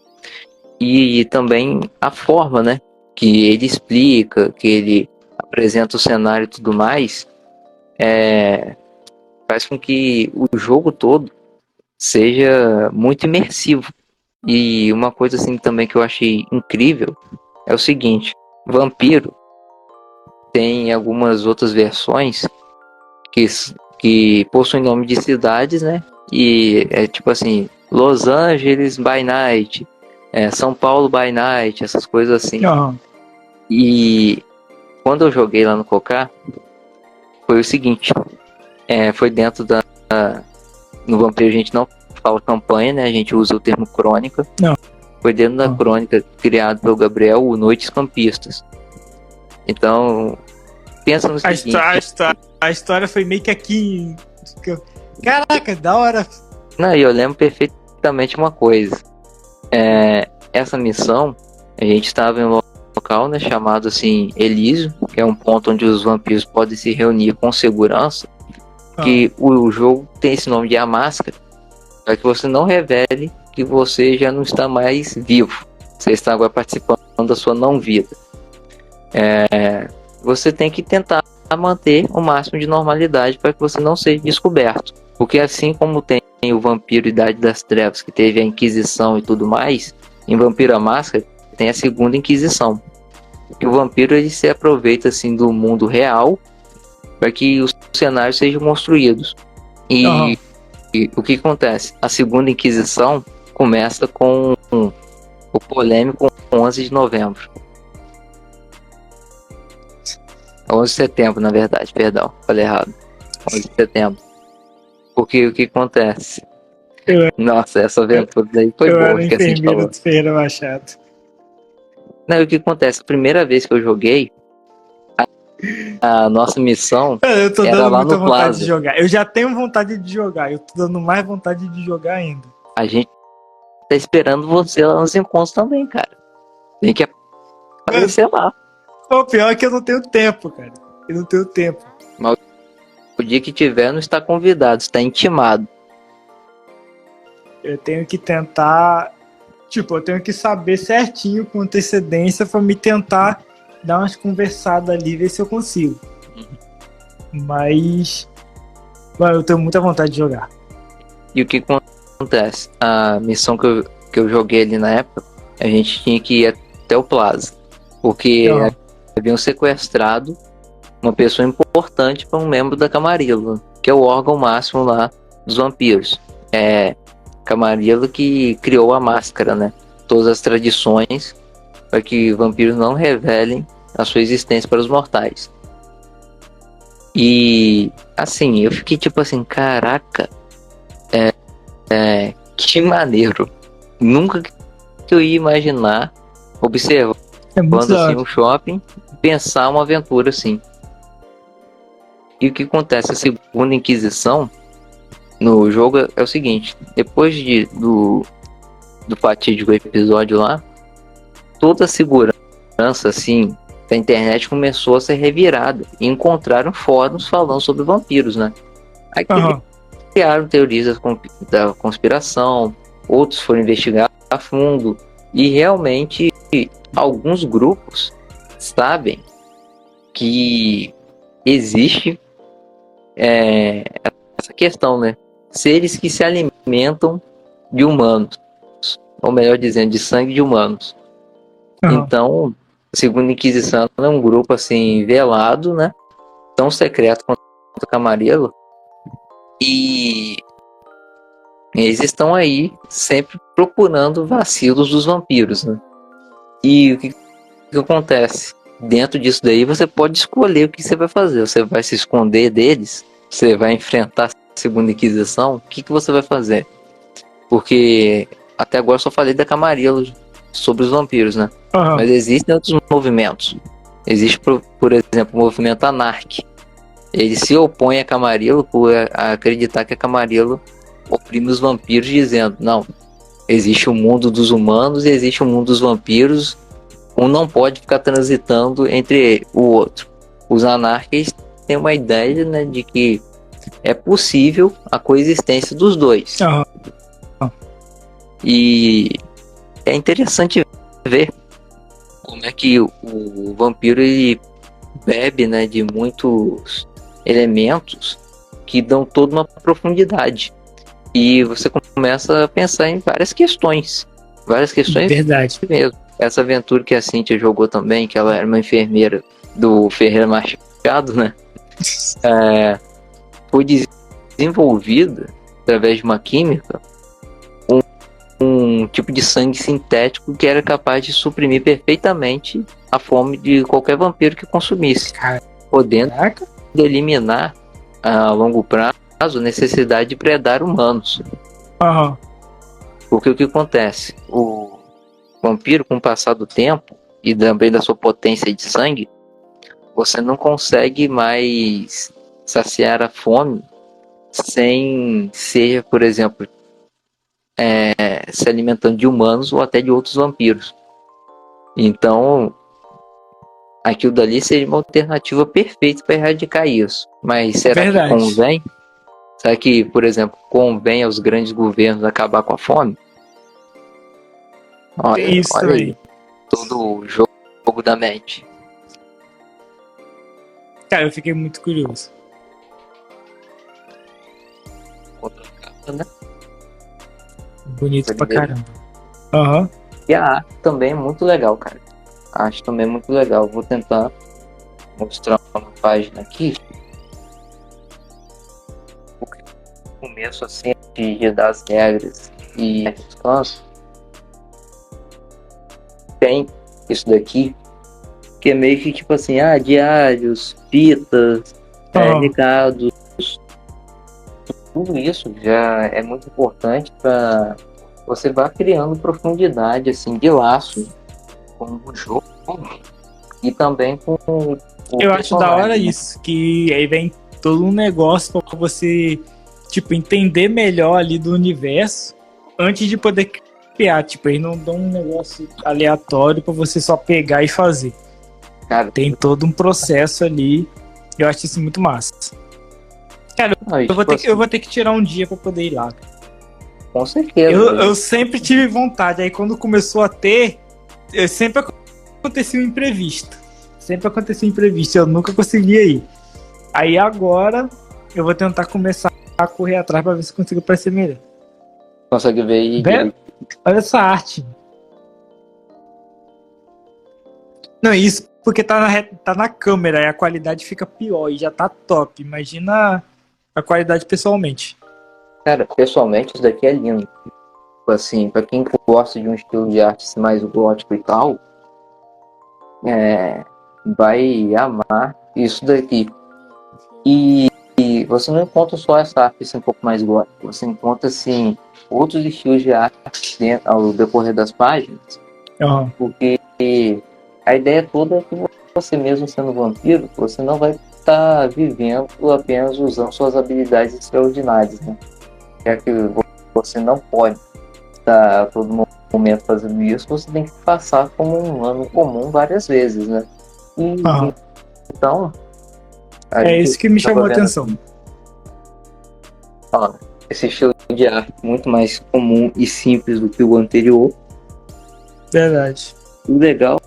E também a forma, né? Que ele explica, que ele apresenta o cenário e tudo mais, faz com que o jogo todo seja muito imersivo. E uma coisa assim também que eu achei incrível é o seguinte, Vampiro tem algumas outras versões que possuem nome de cidades, né? E é tipo assim, Los Angeles by Night, São Paulo by Night, essas coisas assim. E quando eu joguei lá no Cocá, foi o seguinte, foi dentro no Vampiro a gente não fala campanha, né? A gente usa o termo crônica. Foi dentro da crônica criado pelo Gabriel, o Noites Campistas. Então, pensa no seguinte... A história foi meio que aqui... Caraca, da hora! Não, e eu lembro perfeitamente uma coisa. Essa missão, a gente estava em um local, né, chamado assim, Elísio, que é um ponto onde os vampiros podem se reunir com segurança. Que o jogo tem esse nome de A Máscara, para que você não revele que você já não está mais vivo. Você está agora participando da sua não-vida. Você tem que tentar manter o máximo de normalidade para que você não seja descoberto. Porque assim como tem o Vampiro Idade das Trevas, que teve a Inquisição e tudo mais, em Vampiro à Máscara tem a Segunda Inquisição. E o vampiro ele se aproveita assim do mundo real para que os cenários sejam construídos. E o que acontece? A Segunda Inquisição começa com o polêmico 11 de novembro. 11 de setembro, na verdade, perdão, falei errado. 11 de setembro. Porque o que acontece? Nossa, essa aventura daí foi boa. Eu era enfermeiro do Ferreira Machado. Não, o que acontece? A primeira vez que eu joguei, a nossa missão eu tô era dando lá muita no vontade Plaza. de jogar. Eu já tenho vontade de jogar, eu tô dando mais vontade de jogar ainda. A gente tá esperando você lá nos encontros também, cara. Tem que aparecer lá. O pior é que eu não tenho tempo, cara. Eu não tenho tempo. Mas o dia que tiver, não está convidado, está intimado. Eu tenho que tentar... Tipo, eu tenho que saber certinho, com antecedência, pra me tentar dar umas conversadas ali, ver se eu consigo. Mas eu tenho muita vontade de jogar. E o que acontece? A missão que eu joguei ali na época, a gente tinha que ir até o Plaza. Porque haviam sequestrado uma pessoa importante para um membro da Camarilla, que é o órgão máximo lá dos vampiros. Camarilla que criou a máscara, né? Todas as tradições para que vampiros não revelem a sua existência para os mortais. E assim, eu fiquei tipo assim, caraca, que maneiro. Nunca que eu ia imaginar observando assim um shopping e pensar uma aventura assim. E o que acontece? A segunda Inquisição no jogo é o seguinte: depois do fatídico episódio lá, toda a segurança assim da internet começou a ser revirada e encontraram fóruns falando sobre vampiros, né? Aí criaram teorias da conspiração, outros foram investigar a fundo e realmente alguns grupos sabem que existe essa questão, né? Seres que se alimentam de humanos, ou melhor dizendo, de sangue de humanos. Então, a Segunda Inquisição é um grupo assim velado, né? Tão secreto quanto o Camarilla. E eles estão aí sempre procurando vacilos dos vampiros, né? E o que acontece? Dentro disso daí você pode escolher o que você vai fazer. Você vai se esconder deles? Você vai enfrentar a Segunda Inquisição? O que você vai fazer? Porque até agora eu só falei da Camarilla sobre os vampiros, né? Mas existem outros movimentos. Existe, por exemplo, o movimento Anarque. Ele se opõe a Camarilla por acreditar que a Camarilla oprime os vampiros, dizendo, não, existe o mundo dos humanos e existe o mundo dos vampiros. Um não pode ficar transitando entre o outro. Os anarquistas têm uma ideia, né, de que é possível a coexistência dos dois. E é interessante ver como é que o vampiro ele bebe, né, de muitos elementos que dão toda uma profundidade. E você começa a pensar em várias questões. Verdade. Mesmo. Essa aventura que a Cíntia jogou também, que ela era uma enfermeira do Ferreira Machado, né? Foi desenvolvida através de uma química um tipo de sangue sintético que era capaz de suprimir perfeitamente a fome de qualquer vampiro que consumisse, podendo eliminar a longo prazo a necessidade de predar humanos. Porque o que acontece? O vampiro, com o passar do tempo e também da sua potência de sangue, você não consegue mais saciar a fome sem ser, por exemplo, se alimentando de humanos ou até de outros vampiros. Então, aquilo dali seria uma alternativa perfeita para erradicar isso. Mas será que convém? Será que, por exemplo, convém aos grandes governos acabar com a fome? Olha aí. Todo o jogo da mente. Cara, eu fiquei muito curioso. Outra capa, né? Bonito pra caramba. E a arte também é muito legal, cara. A arte também é muito legal. Vou tentar mostrar uma página aqui. O começo assim de dar as regras e descanso. Tem isso daqui que é meio que tipo assim, diários, fitas, recados. Tudo isso já é muito importante para você vá criando profundidade assim de laço com o jogo e também com o eu acho da hora isso, que aí vem todo um negócio para você tipo entender melhor ali do universo antes de poder criar, tipo, aí não dá um negócio aleatório para você só pegar e fazer. Cara, tem todo um processo ali. Eu acho isso muito massa. Cara, eu vou ter que tirar um dia pra poder ir lá. Com certeza. Eu sempre tive vontade. Aí quando começou a ter, sempre acontecia um imprevisto. Eu nunca conseguia ir. Aí agora eu vou tentar começar a correr atrás pra ver se consigo parecer melhor. Consegue ver aí? Olha essa arte. Não, isso porque tá na câmera e a qualidade fica pior e já tá top. Imagina a qualidade pessoalmente. Cara, pessoalmente isso daqui é lindo. Assim, pra quem gosta de um estilo de arte mais gótico e tal, vai amar isso daqui. E você não encontra só essa arte assim, um pouco mais gótica. Você encontra assim, outros estilos de arte ao decorrer das páginas. Porque a ideia toda é que você mesmo sendo vampiro, você não vai tá vivendo apenas usando suas habilidades extraordinárias, né? Já que você não pode estar a todo momento fazendo isso, você tem que passar como um humano comum várias vezes, né? E Aham. então, a É gente isso que me chamou acaba a vendo atenção. ó, esse estilo de arte muito mais comum e simples do que o anterior. Verdade. O legal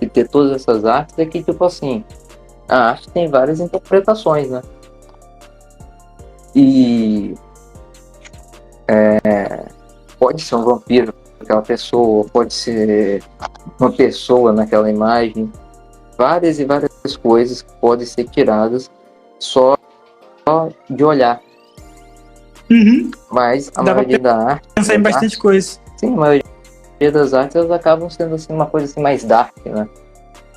de ter todas essas artes é que, tipo assim, a arte tem várias interpretações, né? E pode ser um vampiro, aquela pessoa, pode ser uma pessoa naquela imagem. Várias e várias coisas que podem ser tiradas só de olhar. Uhum. Mas a Dá pra maioria da arte, pensar em das bastante artes, coisa. sim, a maioria das artes elas acabam sendo assim uma coisa assim mais dark, né?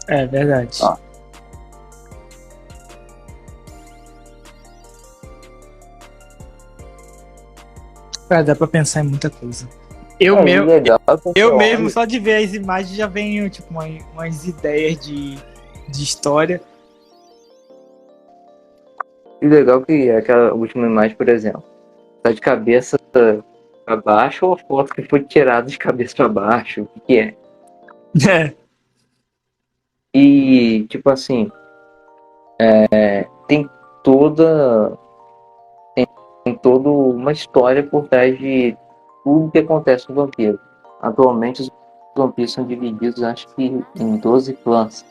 É verdade. Ó, Dá pra pensar em muita coisa. Eu e mesmo, legal que você eu mesmo, olha, só de ver as imagens, já venho, tipo, umas ideias de história. e legal que aquela última imagem, por exemplo, tá de cabeça para baixo ou a foto que foi tirada de cabeça para baixo, o que é? É. E tipo assim, tem toda tem toda uma história por trás de tudo que acontece com o vampiro. Atualmente os vampiros são divididos, acho que em 12 clãs,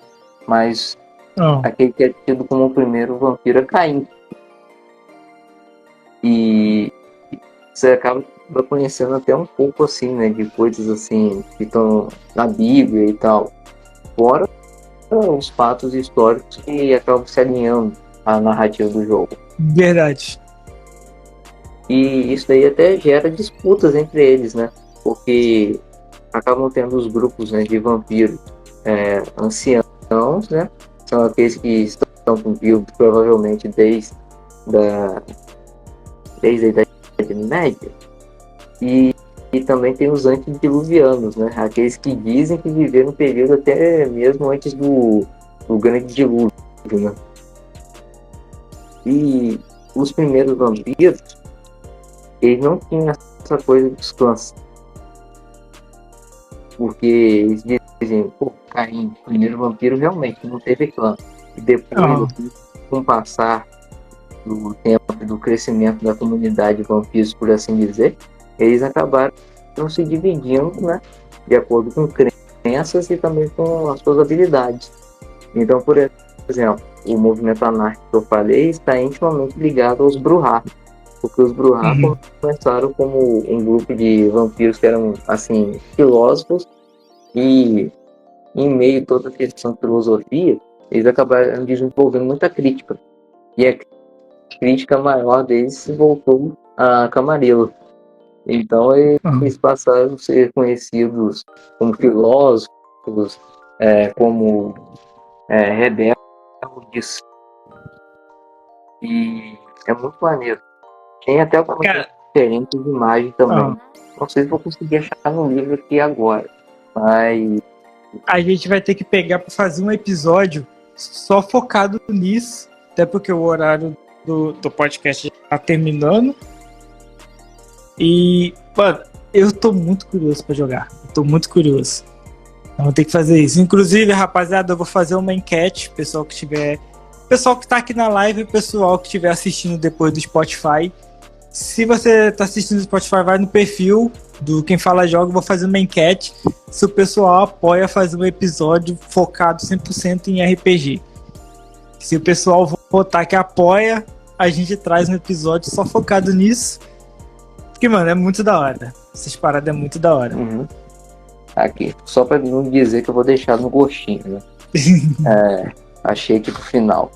mas Ó. aquele que é tido como o primeiro vampiro é Caim. E você acaba conhecendo até um pouco assim, né, de coisas assim que estão na Bíblia e tal. Fora os fatos históricos que acabam se alinhando à narrativa do jogo. Verdade. E isso daí até gera disputas entre eles, né? Porque acabam tendo os grupos, né, de vampiros anciãos, né? São aqueles que estão vivos provavelmente da, desde a Idade Média. E também tem os antediluvianos, né? Aqueles que dizem que viveram um período até mesmo antes do grande dilúvio, né? E os primeiros vampiros, eles não tinham essa coisa dos clãs. Porque eles dizem, pô, Caim, o primeiro vampiro, realmente não teve clã. E depois, Ó. assim, com o passar do tempo, do crescimento da comunidade de vampiros, por assim dizer, eles acabaram se dividindo, né? De acordo com crenças e também com as suas habilidades. Então, por exemplo, o movimento anárquico que eu falei está intimamente ligado aos Brujah, porque os Brujah Uhum. começaram como um grupo de vampiros que eram, assim, filósofos e, em meio a toda a questão de filosofia, eles acabaram desenvolvendo muita crítica. E a crítica maior deles se voltou a Camarilla. Então, Ó. eles passaram a ser conhecidos como filósofos, como rebeldes, e é muito maneiro. Tem até algumas Cara, diferentes de imagem ó, também. Não sei se vou conseguir achar no livro aqui agora, mas a gente vai ter que pegar pra fazer um episódio só focado nisso, até porque o horário do podcast já tá terminando. E, mano, eu tô muito curioso pra jogar. Eu tô muito curioso. Então, vou ter que fazer isso. Inclusive, rapaziada, eu vou fazer uma enquete. Pessoal que tá aqui na live e pessoal que estiver assistindo depois do Spotify. Se você tá assistindo do Spotify, vai no perfil do Quem Fala Joga. Eu vou fazer uma enquete se o pessoal apoia fazer um episódio focado 100% em RPG. Se o pessoal votar que apoia, a gente traz um episódio só focado nisso. Porque, mano, é muito da hora. Essas paradas é muito da hora. aqui, só para não dizer que eu vou deixar no gostinho, né? Achei aqui pro final.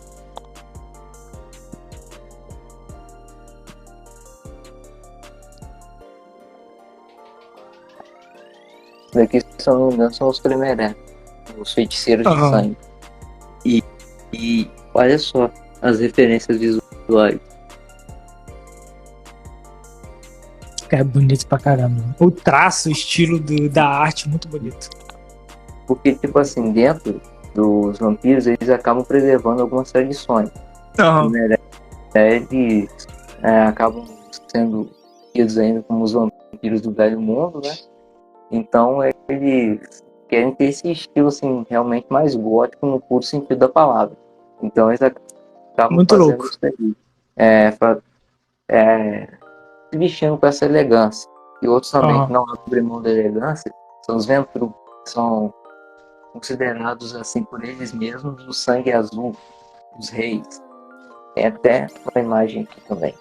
Daqui, se eu não me engano, são os Tremeré, os feiticeiros de sangue. E olha só as referências visuais. É bonito pra caramba. O traço, o estilo da arte, muito bonito. Porque, tipo assim, dentro dos vampiros, eles acabam preservando algumas tradições. Aham. Né? Eles acabam sendo tidos ainda como os vampiros do velho mundo, né? Então eles querem ter esse estilo assim, realmente mais gótico no puro sentido da palavra. Então eles acabam Muito fazendo louco. isso aí. Se vestindo com essa elegância. E outros também que Aham. não abrem mão da elegância são os ventru, que são considerados assim por eles mesmos o sangue azul, os reis. Tem até uma imagem aqui também.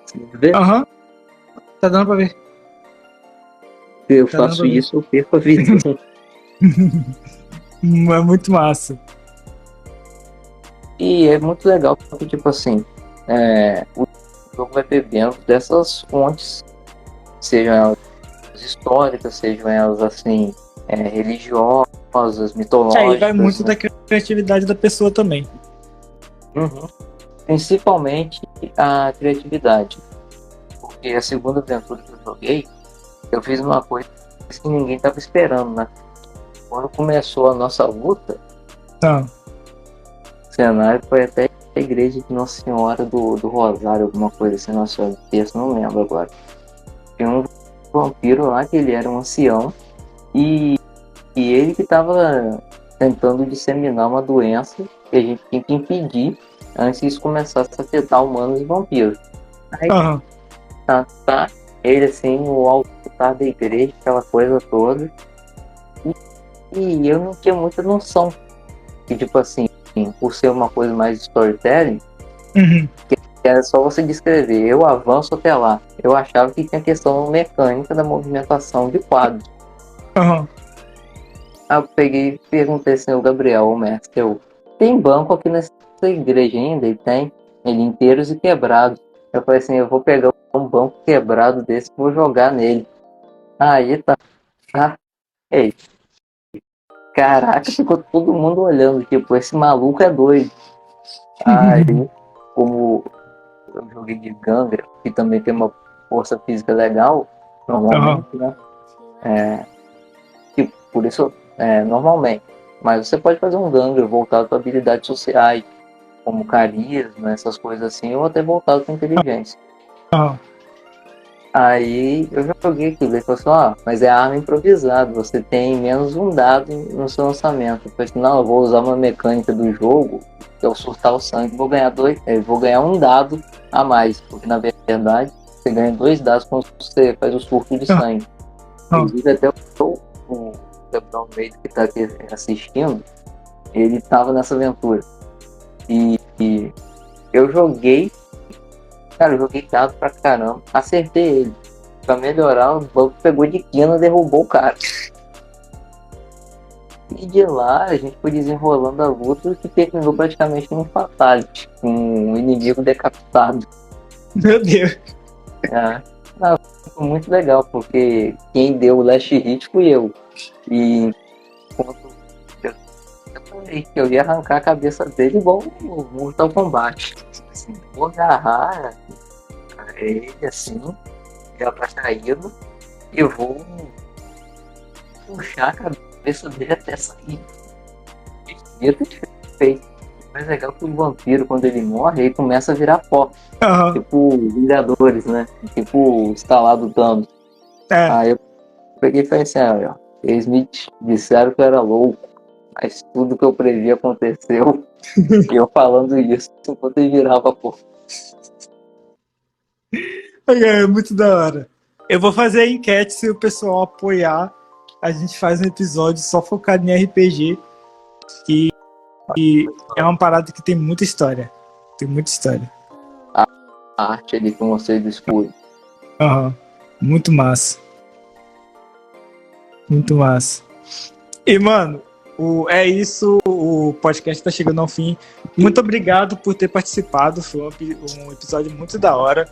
Você vê? Aham. Tá dando pra ver. Eu Tá dando faço pra ver. isso, eu perco a visão. É muito massa. E é muito legal porque, tipo assim, o jogo vai bebendo dessas fontes, sejam elas históricas, sejam elas, assim, religiosas, Aí vai mitológicas, muito né? da criatividade da pessoa também. Uhum. Principalmente a criatividade. Porque a segunda aventura que eu joguei, eu fiz uma coisa que ninguém estava esperando, né? Quando começou a nossa luta, Tá. o cenário foi até a igreja de Nossa Senhora do Rosário, alguma coisa assim, Nossa Senhora do Terço, não lembro agora. Tinha um vampiro lá que ele era um ancião e ele que estava tentando disseminar uma doença que a gente tinha que impedir antes que isso começasse a afetar humanos e vampiros. Aí Aham. tá ele assim no altar da igreja, aquela coisa toda. E eu não tinha muita noção que, tipo assim, por ser uma coisa mais storytelling, Uhum. era só você descrever, eu avanço até lá. Eu achava que tinha questão mecânica da movimentação de quadros. Aham. Aí eu peguei e perguntei assim, o Gabriel, o mestre, tem banco aqui nessa igreja ainda? Ele tem, ele inteiros e quebrados. Eu falei assim, eu vou pegar um banco quebrado desse e vou jogar nele. Aí tá. Ei, caraca, ficou todo mundo olhando, tipo, esse maluco é doido. Aí, como eu joguei de Gangra, que também tem uma força física legal, Aham. normalmente, né? Tipo, por isso, normalmente. Mas você pode fazer um Gangra voltado para habilidades sociais, como carisma, essas coisas assim, ou até voltado para inteligência. Aham. Aí eu joguei aquilo, ele falou assim, mas é arma improvisada, você tem menos um dado no seu lançamento. Eu falei assim, não, eu vou usar uma mecânica do jogo, que é o surtar o sangue, vou ganhar um dado a mais, porque na verdade você ganha 2 dados quando você faz o surto de sangue. Inclusive até o Gabriel Almeida que está aqui assistindo, ele estava nessa aventura. E eu joguei. Cara, eu joguei dado pra caramba. Acertei ele. Pra melhorar, o banco pegou de quina e derrubou o cara. E de lá, a gente foi desenrolando a luta que terminou praticamente num fatality. Com um inimigo decapitado. Meu Deus. Não, foi muito legal, porque quem deu o last hit fui eu. E quando eu falei que eu ia arrancar a cabeça dele igual o Mortal Kombat. Assim, vou agarrar ele assim, já tá caído, e eu vou puxar a cabeça dele até sair. Devia ter feito. O mais legal é que o vampiro, quando ele morre, ele começa a virar pó. Aham. Tipo Vingadores, né? Tipo o instalado Thanos. É. Aí eu peguei e falei assim, ó, eles me disseram que eu era louco, mas tudo que eu previ aconteceu. E eu falando isso enquanto ele virava pó. É muito da hora. Eu vou fazer a enquete, se o pessoal apoiar, a gente faz um episódio só focado em RPG. E é uma parada que tem muita história. Tem muita história. A arte ali com você do escuro. Aham. Muito massa. Muito massa. E, mano, é isso. O podcast tá chegando ao fim. Muito obrigado por ter participado. Foi um episódio muito da hora.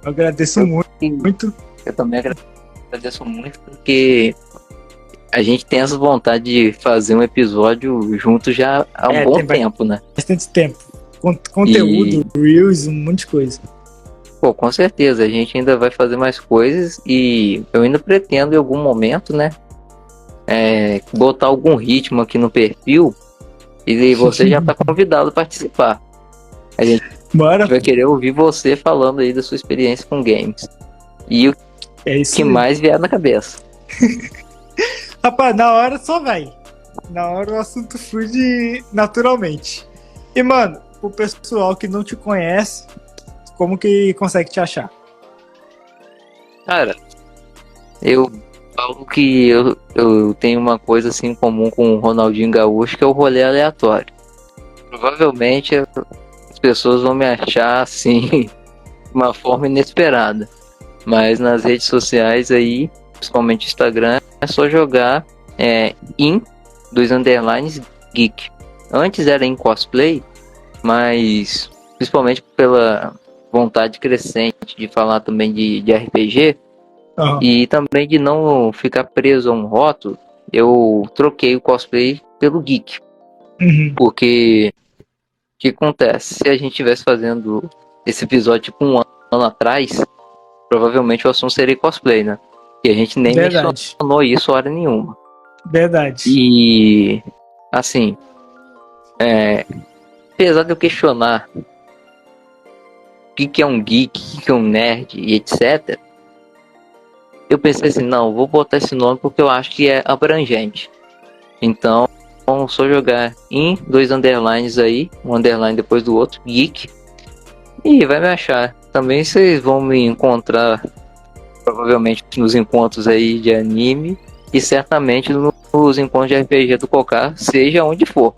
Eu agradeço muito. Eu também agradeço muito porque a gente tem essa vontade de fazer um episódio junto já há um bom tempo, né? Bastante tempo. Conteúdo, reels, um monte de coisa. Pô, com certeza. A gente ainda vai fazer mais coisas e eu ainda pretendo em algum momento, né? botar algum ritmo aqui no perfil e você já tá convidado a participar. A gente Bora. vai querer ouvir você falando aí da sua experiência com games. E o que mais vier na cabeça. Rapaz, na hora só vai. Na hora o assunto flui naturalmente. E, mano, o pessoal que não te conhece, como que consegue te achar? Cara, eu falo que eu tenho uma coisa assim em comum com o Ronaldinho Gaúcho, que é o rolê aleatório. Provavelmente as pessoas vão me achar assim de uma forma inesperada. Mas nas redes sociais aí, principalmente Instagram, é só jogar _geek. Antes era em cosplay, mas principalmente pela vontade crescente de falar também de RPG, e também de não ficar preso a um rótulo, eu troquei o cosplay pelo geek. Porque o que acontece? Se a gente estivesse fazendo esse episódio tipo um ano atrás, provavelmente o assunto seria cosplay, né? E a gente nem mencionou isso hora nenhuma. Verdade. E assim, apesar de eu questionar o que é um geek, o que é um nerd e etc., eu pensei assim, não, vou botar esse nome porque eu acho que é abrangente. Então, vamos só jogar em 2 underlines aí, um underline depois do outro, geek, e vai me achar. Também vocês vão me encontrar provavelmente nos encontros aí de anime e certamente nos encontros de RPG do Cocá, seja onde for.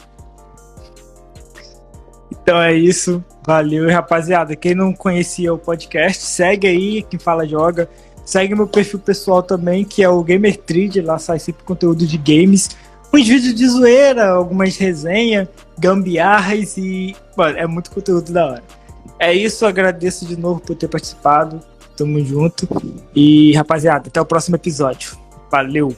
Então é isso, valeu, rapaziada. Quem não conhecia o podcast, segue aí, Quem Fala Joga. Segue meu perfil pessoal também, que é o GamerTreed, lá sai sempre conteúdo de games, uns vídeos de zoeira, algumas resenhas, gambiarras e, mano, é muito conteúdo da hora. É isso, agradeço de novo por ter participado, tamo junto e, rapaziada, até o próximo episódio. Valeu!